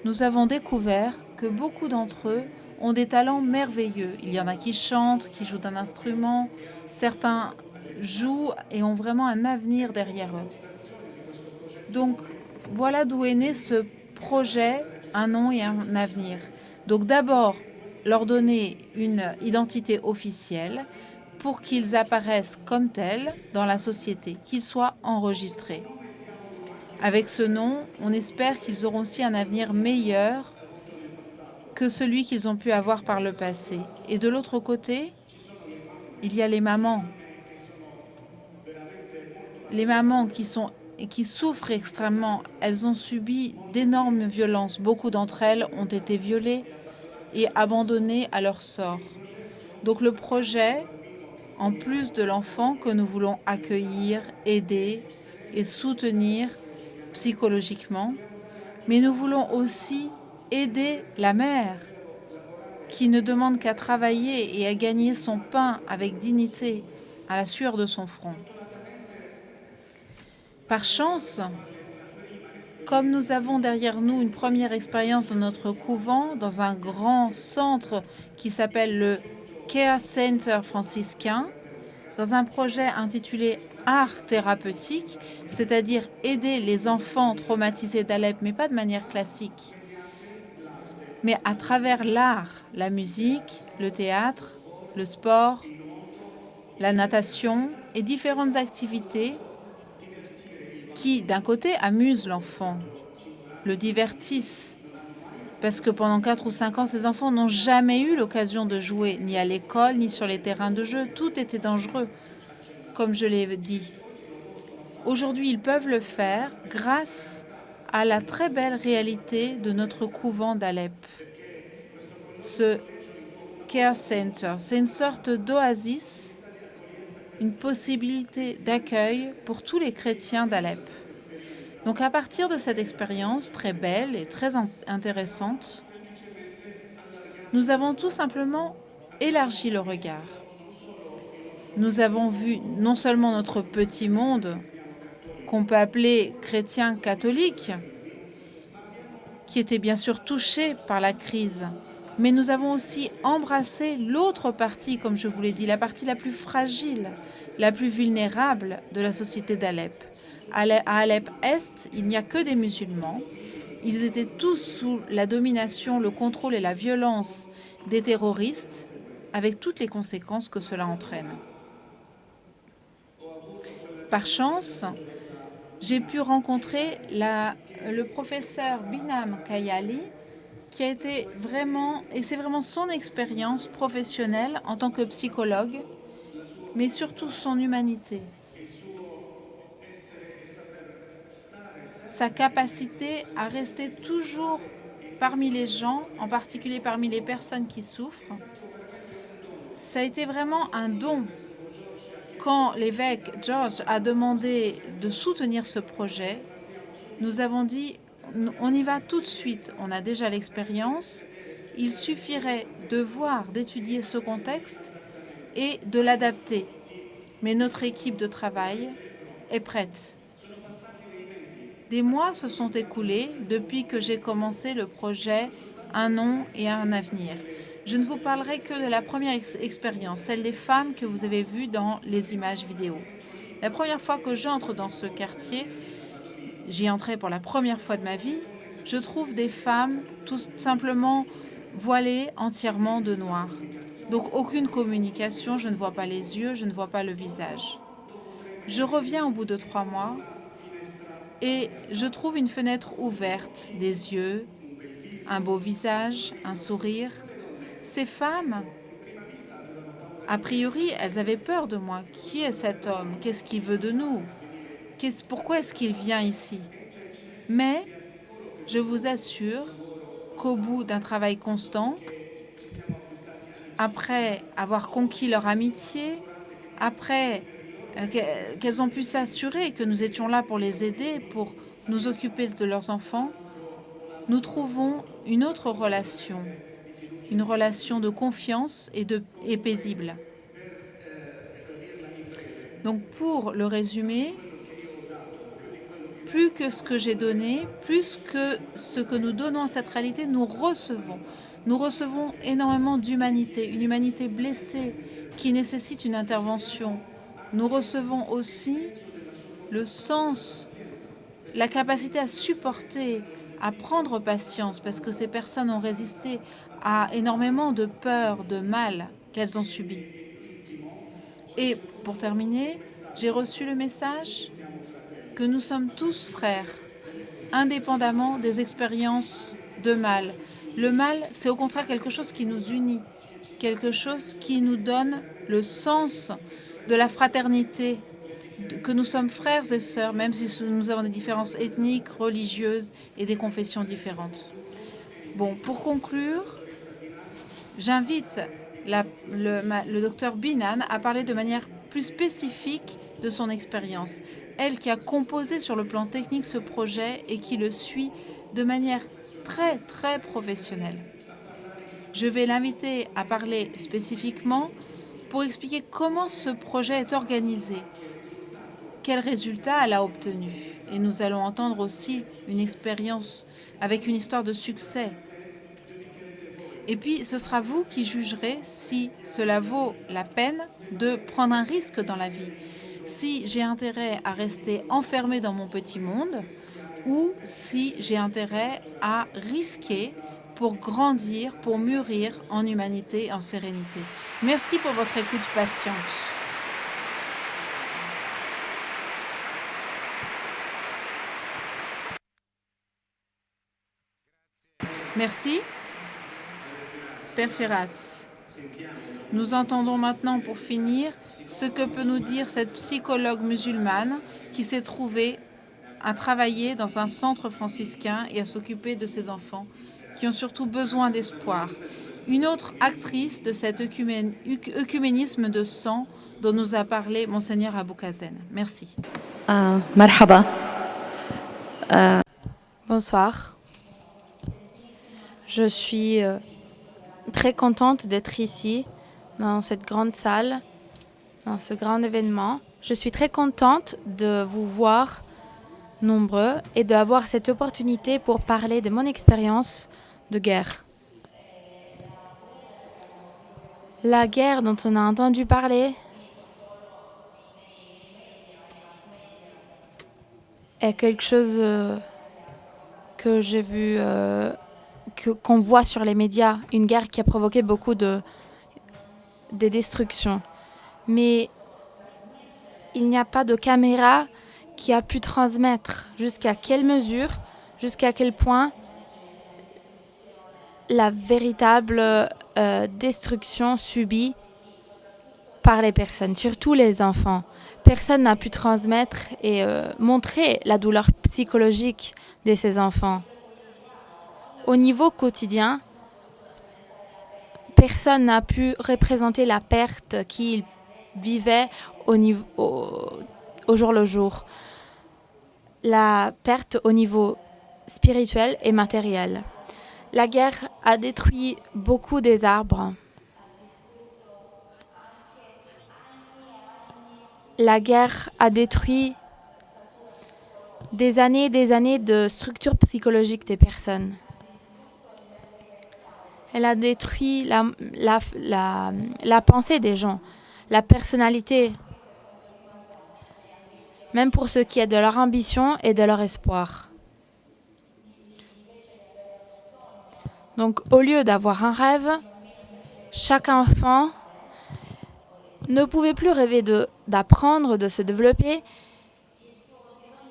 nous avons découvert que beaucoup d'entre eux ont des talents merveilleux. Il y en a qui chantent, qui jouent d'un instrument, certains jouent et ont vraiment un avenir derrière eux. Donc voilà d'où est né ce projet, un nom et un avenir. Donc d'abord, leur donner une identité officielle pour qu'ils apparaissent comme tels dans la société, qu'ils soient enregistrés. Avec ce nom, on espère qu'ils auront aussi un avenir meilleur que celui qu'ils ont pu avoir par le passé. Et de l'autre côté, il y a les mamans. Les mamans qui souffrent extrêmement. Elles ont subi d'énormes violences. Beaucoup d'entre elles ont été violées et abandonnées à leur sort. Donc le projet, en plus de l'enfant que nous voulons accueillir, aider et soutenir psychologiquement, mais nous voulons aussi aider la mère qui ne demande qu'à travailler et à gagner son pain avec dignité à la sueur de son front. Par chance, comme nous avons derrière nous une première expérience dans notre couvent, dans un grand centre qui s'appelle le Care Center franciscain, dans un projet intitulé Art thérapeutique, c'est-à-dire aider les enfants traumatisés d'Alep, mais pas de manière classique, mais à travers l'art, la musique, le théâtre, le sport, la natation et différentes activités qui, d'un côté, amusent l'enfant, le divertissent, parce que pendant 4 ou 5 ans, ces enfants n'ont jamais eu l'occasion de jouer, ni à l'école, ni sur les terrains de jeu. Tout était dangereux, comme je l'ai dit. Aujourd'hui, ils peuvent le faire grâce à la très belle réalité de notre couvent d'Alep. Ce Care Center, c'est une sorte d'oasis, une possibilité d'accueil pour tous les chrétiens d'Alep. Donc à partir de cette expérience très belle et très intéressante, nous avons tout simplement élargi le regard. Nous avons vu non seulement notre petit monde, qu'on peut appeler chrétien catholique, qui était bien sûr touché par la crise, Mais nous avons aussi embrassé l'autre partie, comme je vous l'ai dit, la partie la plus fragile, la plus vulnérable de la société d'Alep. À Alep-Est, il n'y a que des musulmans. Ils étaient tous sous la domination, le contrôle et la violence des terroristes, avec toutes les conséquences que cela entraîne. Par chance, j'ai pu rencontrer le professeur Binam Kayali, qui a été vraiment, et c'est vraiment son expérience professionnelle en tant que psychologue, mais surtout son humanité, sa capacité à rester toujours parmi les gens, en particulier parmi les personnes qui souffrent. Ça a été vraiment un don. Quand l'évêque George a demandé de soutenir ce projet, nous avons dit on y va tout de suite, on a déjà l'expérience, il suffirait de voir, d'étudier ce contexte et de l'adapter. Mais notre équipe de travail est prête. Des mois se sont écoulés depuis que j'ai commencé le projet Un nom et un avenir. Je ne vous parlerai que de la première expérience, celle des femmes que vous avez vues dans les images vidéo. La première fois que j'entre dans ce quartier, j'y entrais pour la première fois de ma vie, je trouve des femmes tout simplement voilées entièrement de noir. Donc aucune communication, je ne vois pas les yeux, je ne vois pas le visage. Je reviens au bout de 3 mois et je trouve une fenêtre ouverte, des yeux, un beau visage, un sourire. Ces femmes, a priori, elles avaient peur de moi. Qui est cet homme? Qu'est-ce qu'il veut de nous? Pourquoi est-ce qu'il vient ici? Mais je vous assure qu'au bout d'un travail constant, après avoir conquis leur amitié, après qu'elles ont pu s'assurer que nous étions là pour les aider, pour nous occuper de leurs enfants, nous trouvons une autre relation, une relation de confiance et paisible. Donc pour le résumer, plus que ce que j'ai donné, plus que ce que nous donnons à cette réalité, nous recevons. Nous recevons énormément d'humanité, une humanité blessée qui nécessite une intervention. Nous recevons aussi le sens, la capacité à supporter, à prendre patience, parce que ces personnes ont résisté à énormément de peur, de mal qu'elles ont subi. Et pour terminer, j'ai reçu le message que nous sommes tous frères, indépendamment des expériences de mal. Le mal, c'est au contraire quelque chose qui nous unit, quelque chose qui nous donne le sens de la fraternité, que nous sommes frères et sœurs, même si nous avons des différences ethniques, religieuses et des confessions différentes. Bon, pour conclure, j'invite le docteur Binan à parler de manière plus spécifique de son expérience. Elle qui a composé sur le plan technique ce projet et qui le suit de manière très, très professionnelle. Je vais l'inviter à parler spécifiquement pour expliquer comment ce projet est organisé, quels résultats elle a obtenus. Et nous allons entendre aussi une expérience avec une histoire de succès. Et puis, ce sera vous qui jugerez si cela vaut la peine de prendre un risque dans la vie. Si j'ai intérêt à rester enfermée dans mon petit monde ou si j'ai intérêt à risquer pour grandir, pour mûrir en humanité, en sérénité. Merci pour votre écoute patiente. Merci. Père Ferras, nous entendons maintenant pour finir ce que peut nous dire cette psychologue musulmane qui s'est trouvée à travailler dans un centre franciscain et à s'occuper de ses enfants qui ont surtout besoin d'espoir. Une autre actrice de cet œcuménisme de sang dont nous a parlé Monseigneur Aboukazen. Merci. Marhaba. Bonsoir. Je suis très contente d'être ici, dans cette grande salle, dans ce grand événement. Je suis très contente de vous voir nombreux et d'avoir cette opportunité pour parler de mon expérience de guerre. La guerre dont on a entendu parler est quelque chose que j'ai vu, qu'on voit sur les médias. Une guerre qui a provoqué beaucoup de destructions. Mais il n'y a pas de caméra qui a pu transmettre jusqu'à quelle mesure, jusqu'à quel point la véritable destruction subie par les personnes, surtout les enfants. Personne n'a pu transmettre et montrer la douleur psychologique de ces enfants. Au niveau quotidien, personne n'a pu représenter la perte qu'ils vivaient au jour le jour. La perte au niveau spirituel et matériel. La guerre a détruit beaucoup des arbres. La guerre a détruit des années de structure psychologique des personnes. Elle a détruit la pensée des gens, la personnalité, même pour ce qui est de leur ambition et de leur espoir. Donc, au lieu d'avoir un rêve, chaque enfant ne pouvait plus rêver d'apprendre, de se développer,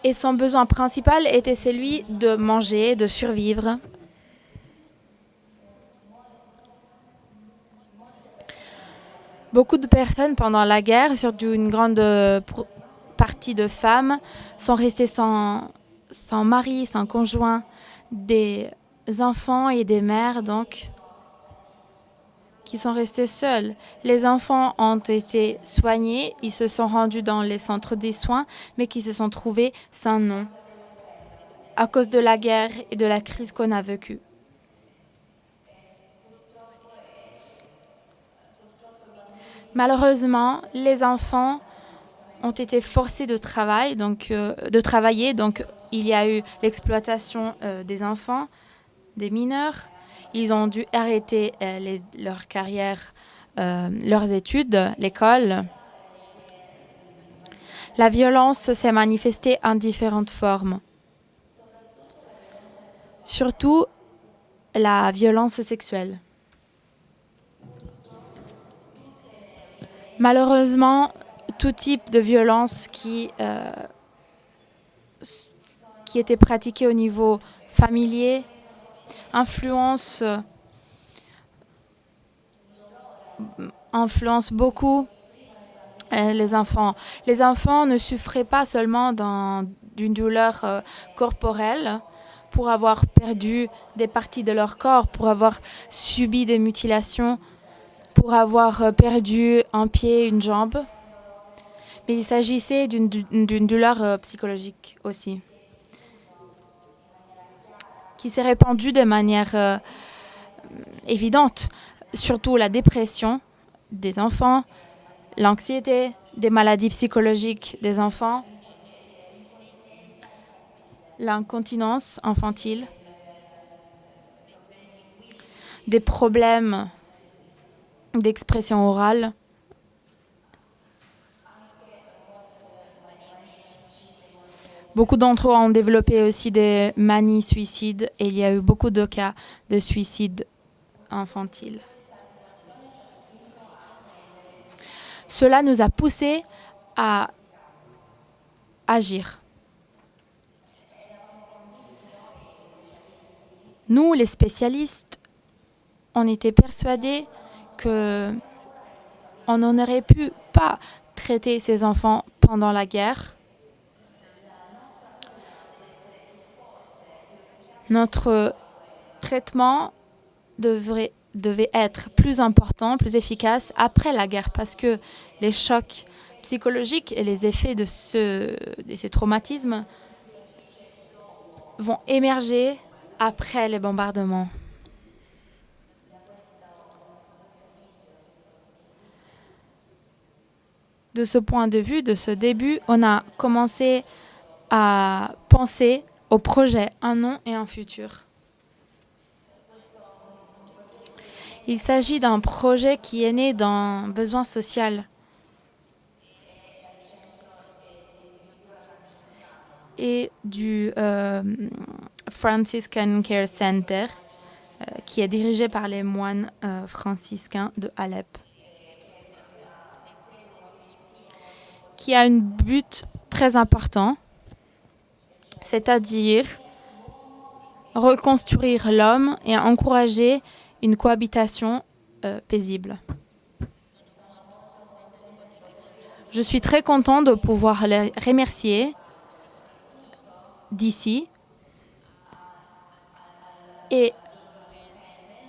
et son besoin principal était celui de manger, de survivre. Beaucoup de personnes pendant la guerre, surtout une grande partie de femmes, sont restées sans mari, sans conjoint, des enfants et des mères donc, qui sont restés seuls. Les enfants ont été soignés, ils se sont rendus dans les centres des soins, mais qui se sont trouvés sans nom à cause de la guerre et de la crise qu'on a vécue. Malheureusement, les enfants ont été forcés de travailler, donc il y a eu l'exploitation des enfants, des mineurs. Ils ont dû arrêter leur carrière, leurs études, l'école. La violence s'est manifestée en différentes formes. Surtout la violence sexuelle. Malheureusement, tout type de violence qui était pratiquée au niveau familier influence beaucoup les enfants. Les enfants ne souffraient pas seulement d'une douleur corporelle pour avoir perdu des parties de leur corps, pour avoir subi des mutilations, pour avoir perdu un pied, une jambe. Mais il s'agissait d'une douleur psychologique aussi, qui s'est répandue de manière évidente, surtout la dépression des enfants, l'anxiété, des maladies psychologiques des enfants, l'incontinence infantile, des problèmes d'expression orale, beaucoup d'entre eux ont développé aussi des manies suicides et il y a eu beaucoup de cas de suicide infantile. Cela nous a poussés à agir. Nous, les spécialistes, on était persuadés qu'on n'aurait pu pas traiter ces enfants pendant la guerre. Notre traitement devait être plus important, plus efficace après la guerre parce que les chocs psychologiques et les effets de ces traumatismes vont émerger après les bombardements. De ce point de vue, de ce début, on a commencé à penser au projet, un nom et un futur. Il s'agit d'un projet qui est né d'un besoin social. Et du Franciscan Care Center, qui est dirigé par les moines franciscains de Alep, qui a un but très important, c'est-à-dire reconstruire l'homme et encourager une cohabitation paisible. Je suis très content de pouvoir les remercier d'ici et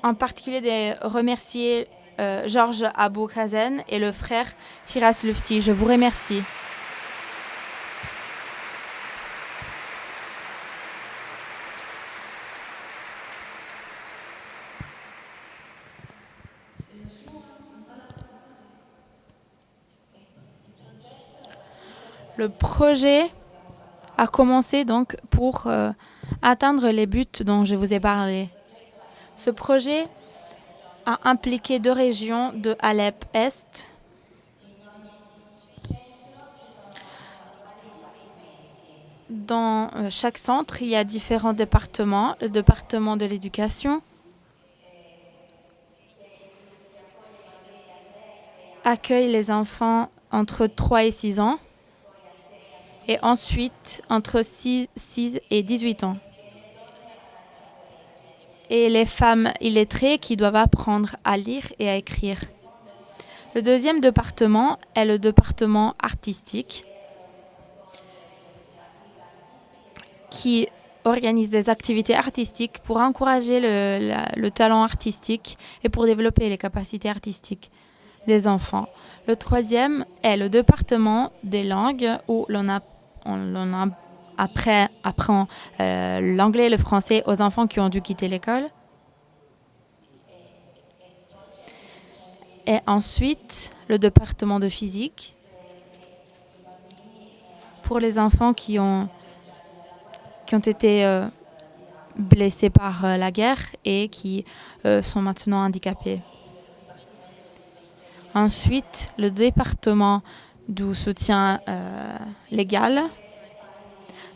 en particulier de remercier Georges Abou Khazen et le frère Firas Lufti. Je vous remercie. Le projet a commencé donc pour atteindre les buts dont je vous ai parlé. Ce projet a impliqué 2 régions de Alep-Est, dans chaque centre, il y a différents départements. Le département de l'éducation accueille les enfants entre 3 et 6 ans et ensuite entre 6 et 18 ans. Et les femmes illettrées qui doivent apprendre à lire et à écrire. Le deuxième département est le département artistique qui organise des activités artistiques pour encourager le talent artistique et pour développer les capacités artistiques des enfants. Le troisième est le département des langues où l'on apprend l'anglais et le français aux enfants qui ont dû quitter l'école. Et ensuite, le département de physique pour les enfants qui ont été blessés par la guerre et qui sont maintenant handicapés. Ensuite, le département du soutien légal,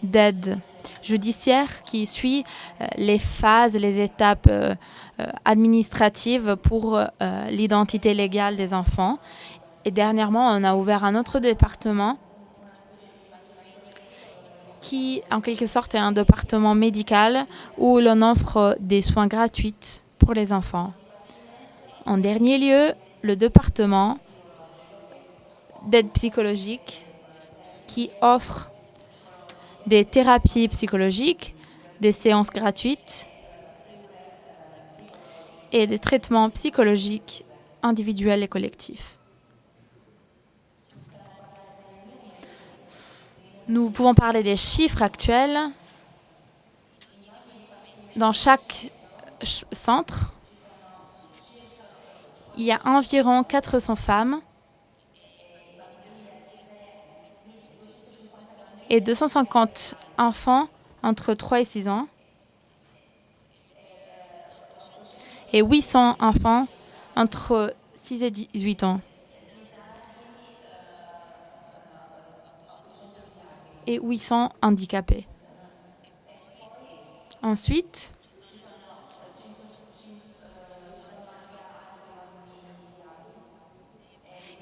d'aide judiciaire qui suit les phases, les étapes administratives pour l'identité légale des enfants. Et dernièrement, on a ouvert un autre département qui, en quelque sorte, est un département médical où l'on offre des soins gratuits pour les enfants. En dernier lieu, le département d'aide psychologique qui offre des thérapies psychologiques, des séances gratuites et des traitements psychologiques individuels et collectifs. Nous pouvons parler des chiffres actuels. Dans chaque centre, il y a environ 400 femmes et 250 enfants entre 3 et 6 ans et 800 enfants entre 6 et 18 ans. Et 800 handicapés. Ensuite,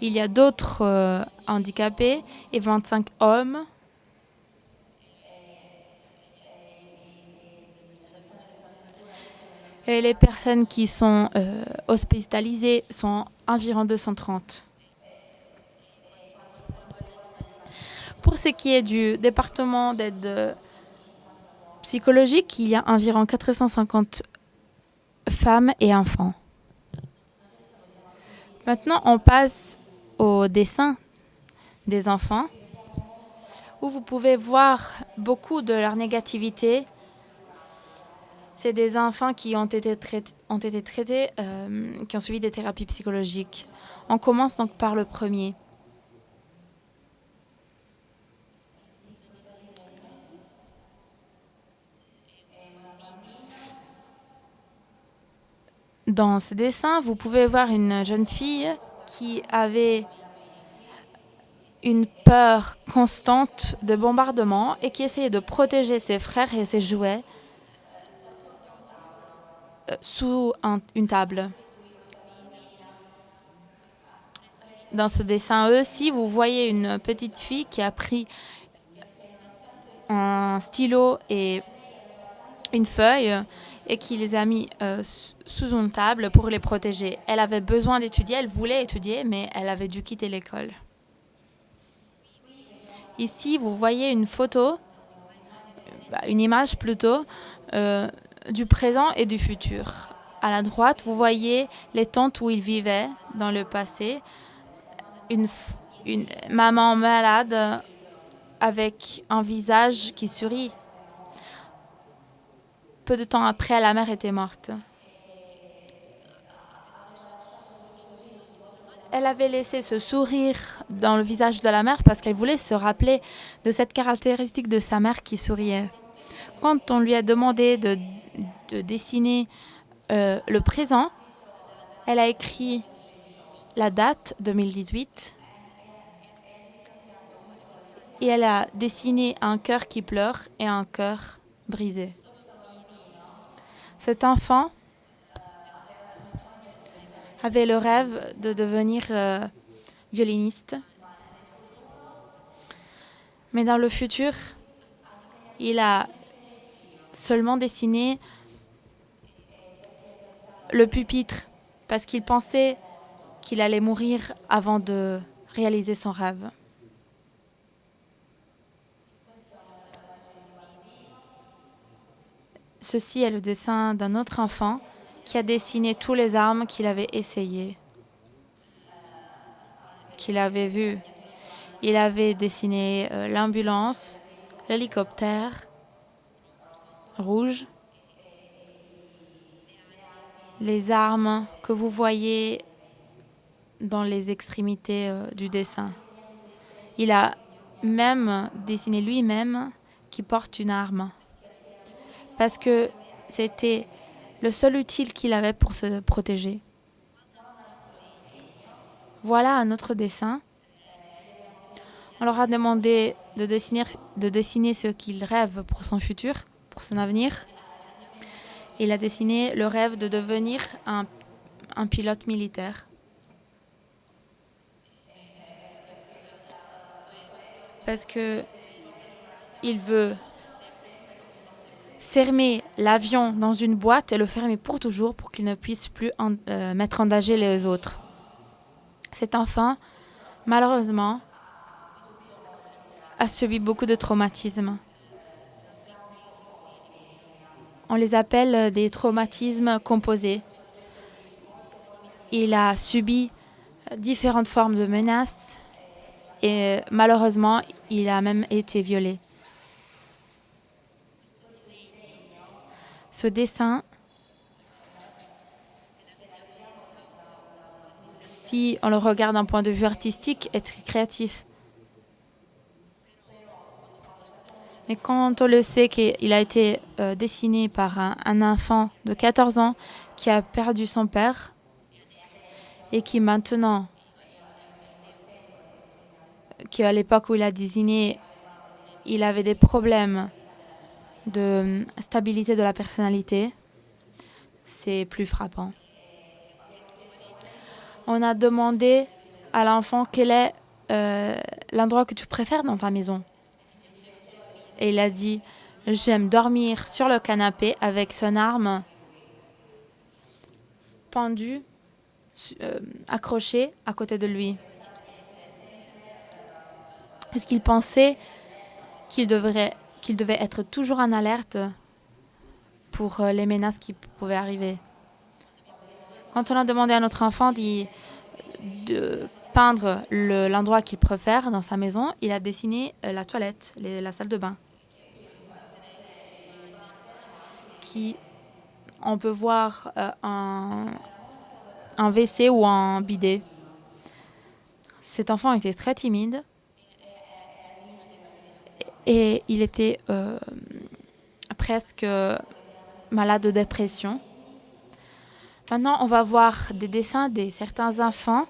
il y a d'autres handicapés et 25 hommes. Et les personnes qui sont hospitalisées sont environ 230. Pour ce qui est du département d'aide psychologique, il y a environ 450 femmes et enfants. Maintenant, on passe au dessin des enfants, où vous pouvez voir beaucoup de leur négativité. C'est des enfants qui ont été traités, qui ont suivi des thérapies psychologiques. On commence donc par le premier. Dans ce dessin, vous pouvez voir une jeune fille qui avait une peur constante de bombardement et qui essayait de protéger ses frères et ses jouets sous une table. Dans ce dessin aussi, vous voyez une petite fille qui a pris un stylo et une feuille et qui les a mis sous une table pour les protéger. Elle avait besoin d'étudier, elle voulait étudier, mais elle avait dû quitter l'école. Ici, vous voyez une photo, une image plutôt, du présent et du futur. À la droite, vous voyez les tentes où ils vivaient dans le passé. Une maman malade avec un visage qui sourit. Peu de temps après, la mère était morte. Elle avait laissé ce sourire dans le visage de la mère parce qu'elle voulait se rappeler de cette caractéristique de sa mère qui souriait. Quand on lui a demandé de dessiner le présent, elle a écrit la date 2018 et elle a dessiné un cœur qui pleure et un cœur brisé. Cet enfant avait le rêve de devenir violiniste. Mais dans le futur, il a seulement dessiné le pupitre parce qu'il pensait qu'il allait mourir avant de réaliser son rêve. Ceci est le dessin d'un autre enfant qui a dessiné toutes les armes qu'il avait essayées, qu'il avait vues. Il avait dessiné l'ambulance, l'hélicoptère rouge, les armes que vous voyez dans les extrémités du dessin. Il a même dessiné lui-même qui porte une arme parce que c'était le seul utile qu'il avait pour se protéger. Voilà un autre dessin. On leur a demandé de dessiner ce qu'il rêve pour son futur, pour son avenir. Il a dessiné le rêve de devenir un pilote militaire. Parce que il veut fermer l'avion dans une boîte et le fermer pour toujours pour qu'il ne puisse plus mettre en danger les autres. Cet enfant, malheureusement, a subi beaucoup de traumatismes. On les appelle des traumatismes composés. Il a subi différentes formes de menaces et malheureusement, il a même été violé. Ce dessin, si on le regarde d'un point de vue artistique, est très créatif. Mais quand on le sait qu'il a été dessiné par un enfant de 14 ans qui a perdu son père et qui maintenant, qu'à l'époque où il a dessiné, il avait des problèmes de stabilité de la personnalité, c'est plus frappant. On a demandé à l'enfant quel est l'endroit que tu préfères dans ta maison. Et il a dit, j'aime dormir sur le canapé avec son arme pendue, accrochée à côté de lui. Parce qu'il pensait qu'il devait être toujours en alerte pour les menaces qui pouvaient arriver. Quand on a demandé à notre enfant de peindre l'endroit qu'il préfère dans sa maison, il a dessiné la toilette, la salle de bain. On peut voir un WC ou un bidet. Cet enfant était très timide et il était presque malade de dépression. Maintenant, on va voir des dessins de certains enfants.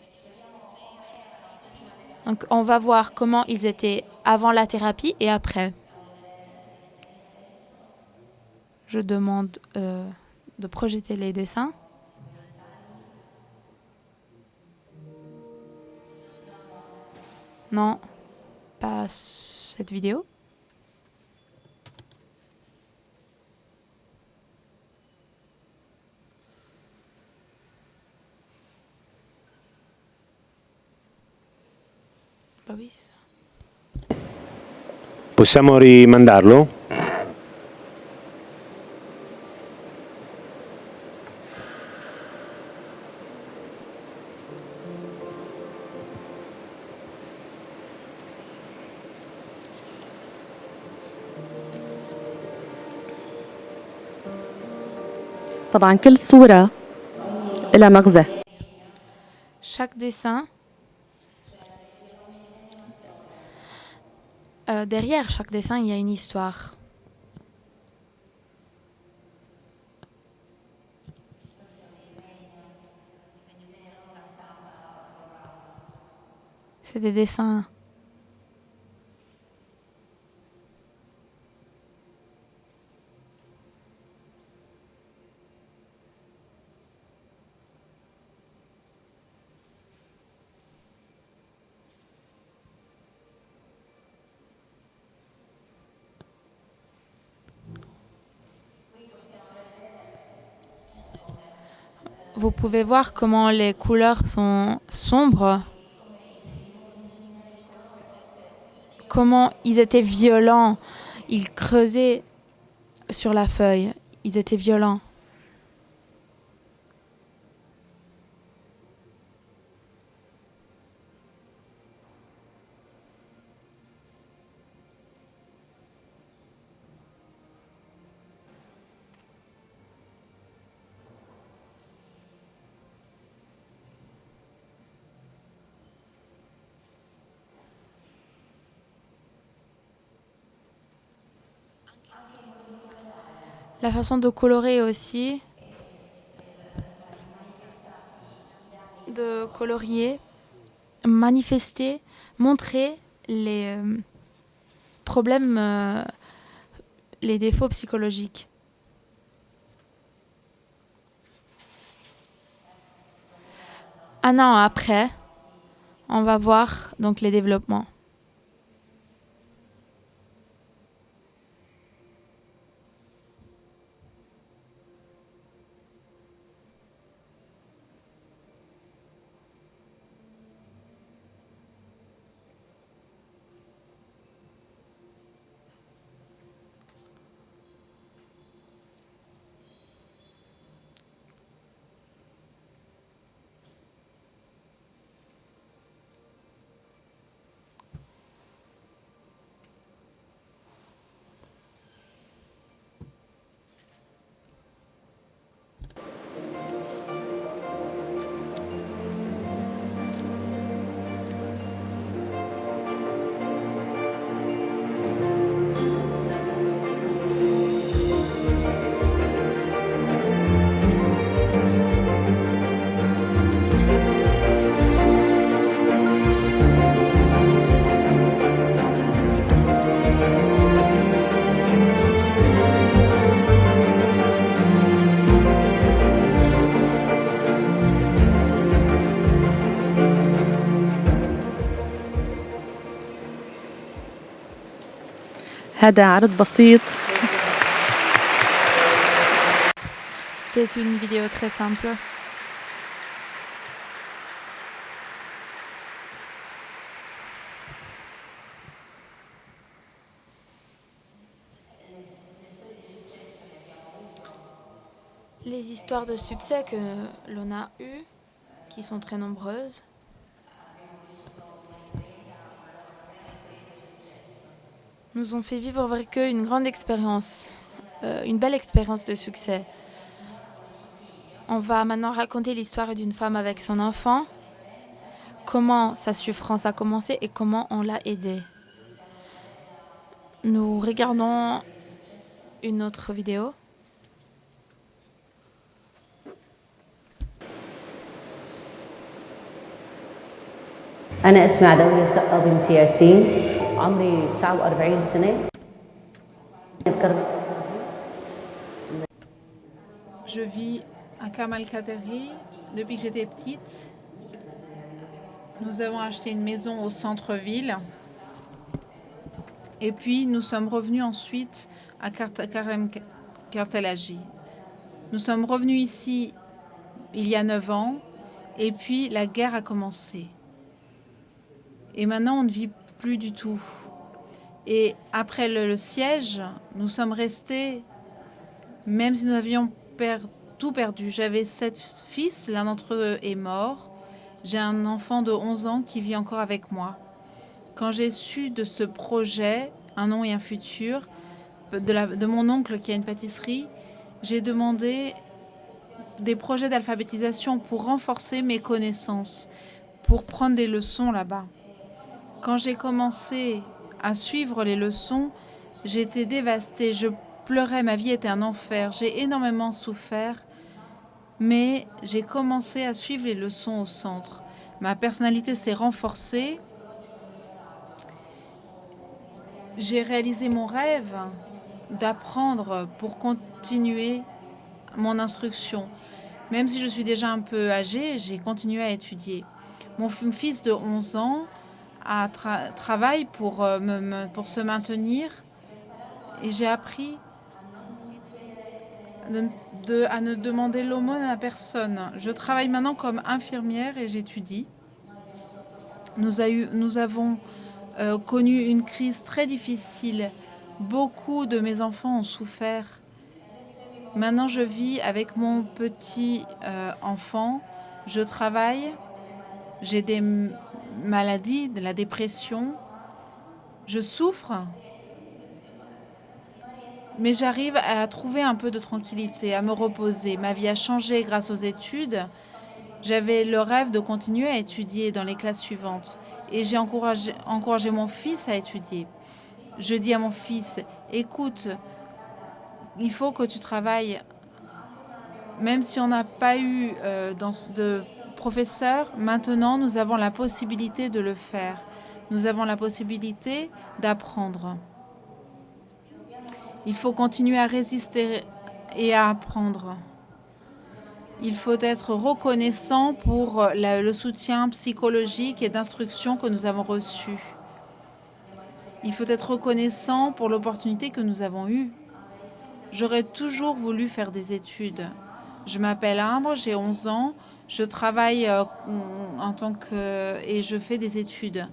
Donc, on va voir comment ils étaient avant la thérapie et après. Je demande de projeter les dessins. Non, pas cette vidéo. Bah oui, c'est ça. Possiamo rimandarlo? طبعا كل صورة لها مغزى. Chaque dessin, derrière chaque dessin, il y a une histoire. C'est des dessins. Vous pouvez voir comment les couleurs sont sombres. Comment ils étaient violents. Ils creusaient sur la feuille. Ils étaient violents. La façon de colorer aussi, de colorier, manifester, montrer les problèmes, les défauts psychologiques. Un an après, on va voir donc les développements. هذا عرض بسيط C'était une vidéo très simple. Les histoires de succès que l'on a eues, qui sont très nombreuses, nous ont fait vivre avec eux une grande expérience, une belle expérience de succès. On va maintenant raconter l'histoire d'une femme avec son enfant, comment sa souffrance a commencé et comment on l'a aidée. Nous regardons une autre vidéo. أنا اسمي عدوية سقا بنت ياسين عمري 49 سنة Je vis à Kamal Khateri depuis que j'étais petite. Nous avons acheté une maison au centre-ville. Et puis nous sommes revenus ensuite à Karem Kartelaji. Nous sommes revenus ici il y a 9 ans. Et puis la guerre a commencé. Et maintenant on ne vit plus du tout. Et après le siège, nous sommes restés, même si nous avions tout perdu. J'avais 7 fils, l'un d'entre eux est mort. J'ai un enfant de 11 ans qui vit encore avec moi. Quand j'ai su de ce projet, un nom et un futur, de mon oncle qui a une pâtisserie, j'ai demandé des projets d'alphabétisation pour renforcer mes connaissances, pour prendre des leçons là-bas. Quand j'ai commencé à suivre les leçons, j'étais dévastée, je pleurais, ma vie était un enfer, j'ai énormément souffert, mais j'ai commencé à suivre les leçons au centre. Ma personnalité s'est renforcée, j'ai réalisé mon rêve d'apprendre pour continuer mon instruction. Même si je suis déjà un peu âgée, j'ai continué à étudier. Mon fils de 11 ans travaille pour se maintenir et j'ai appris à ne demander l'aumône à personne. Je travaille maintenant comme infirmière et j'étudie. Nous avons connu une crise très difficile. Beaucoup de mes enfants ont souffert. Maintenant, je vis avec mon petit enfant. Je travaille. J'ai des maladies, de la dépression. Je souffre. Mais j'arrive à trouver un peu de tranquillité, à me reposer. Ma vie a changé grâce aux études. J'avais le rêve de continuer à étudier dans les classes suivantes. Et j'ai encouragé mon fils à étudier. Je dis à mon fils, écoute, il faut que tu travailles. Même si on n'a pas eu de professeur, maintenant nous avons la possibilité de le faire. Nous avons la possibilité d'apprendre. Il faut continuer à résister et à apprendre. Il faut être reconnaissant pour le soutien psychologique et d'instruction que nous avons reçu. Il faut être reconnaissant pour l'opportunité que nous avons eue. J'aurais toujours voulu faire des études. Je m'appelle Ambre, j'ai 11 ans, je travaille et je fais des études.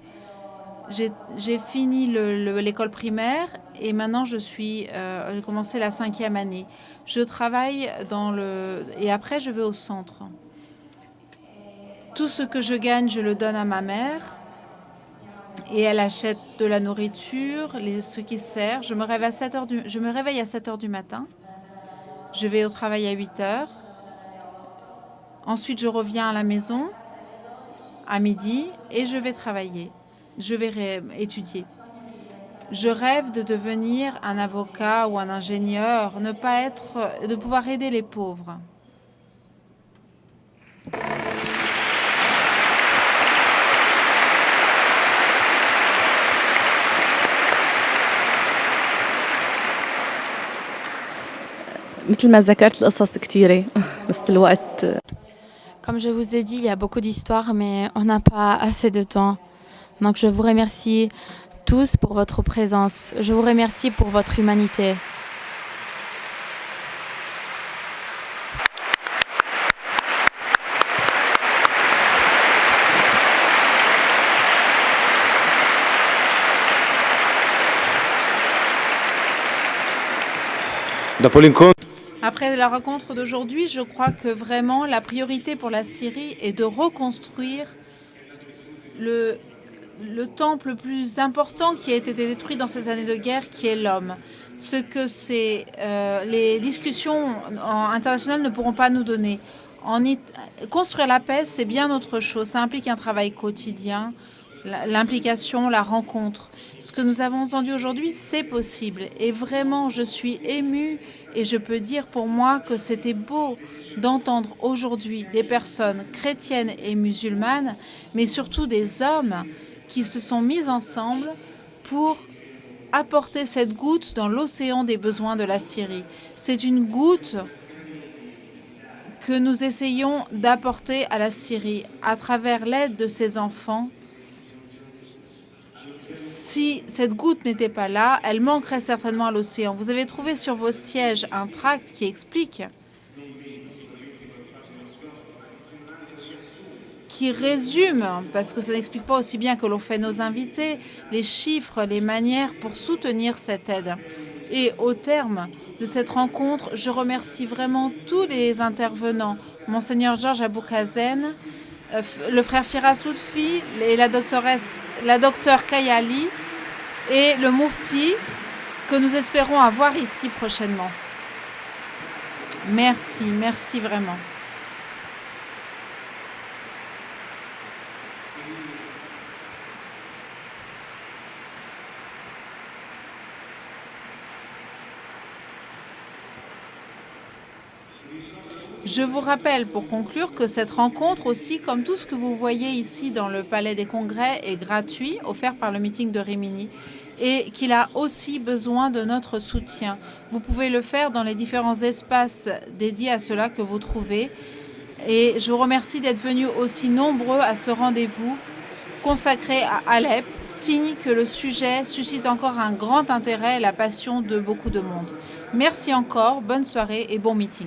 J'ai fini l'école primaire et maintenant j'ai commencé la 5e année. Je travaille et après je vais au centre. Tout ce que je gagne, je le donne à ma mère et elle achète de la nourriture, ce qui sert. Je me réveille à 7 heures du matin. Je vais au travail à 8 heures. Ensuite, je reviens à la maison à midi et je vais travailler. Je vais étudier. Je rêve de devenir un avocat ou un ingénieur, de pouvoir aider les pauvres. مثل ما ذكرت القصص كتيرة بس الوقت. Comme je vous ai dit, il y a beaucoup d'histoires, mais on n'a pas assez de temps. Donc je vous remercie tous pour votre présence. Je vous remercie pour votre humanité. Après la rencontre d'aujourd'hui, je crois que vraiment la priorité pour la Syrie est de reconstruire le temple le plus important qui a été détruit dans ces années de guerre, qui est l'homme. Ce que les discussions internationales ne pourront pas nous donner. Construire la paix, c'est bien autre chose. Ça implique un travail quotidien. l'implication, la rencontre. Ce que nous avons entendu aujourd'hui, c'est possible. Et vraiment, je suis émue et je peux dire pour moi que c'était beau d'entendre aujourd'hui des personnes chrétiennes et musulmanes, mais surtout des hommes qui se sont mis ensemble pour apporter cette goutte dans l'océan des besoins de la Syrie. C'est une goutte que nous essayons d'apporter à la Syrie à travers l'aide de ces enfants. Si cette goutte n'était pas là, elle manquerait certainement à l'océan. Vous avez trouvé sur vos sièges un tract qui explique, qui résume, parce que ça n'explique pas aussi bien que l'ont fait nos invités, les chiffres, les manières pour soutenir cette aide. Et au terme de cette rencontre, je remercie vraiment tous les intervenants, Monseigneur Georges Aboukazen, le frère Firas Lutfi et la docteure Kayali et le Moufti que nous espérons avoir ici prochainement. Merci, merci vraiment. Je vous rappelle pour conclure que cette rencontre aussi, comme tout ce que vous voyez ici dans le Palais des Congrès, est gratuit, offert par le meeting de Rimini, et qu'il a aussi besoin de notre soutien. Vous pouvez le faire dans les différents espaces dédiés à cela que vous trouvez. Et je vous remercie d'être venus aussi nombreux à ce rendez-vous consacré à Alep, signe que le sujet suscite encore un grand intérêt et la passion de beaucoup de monde. Merci encore, bonne soirée et bon meeting.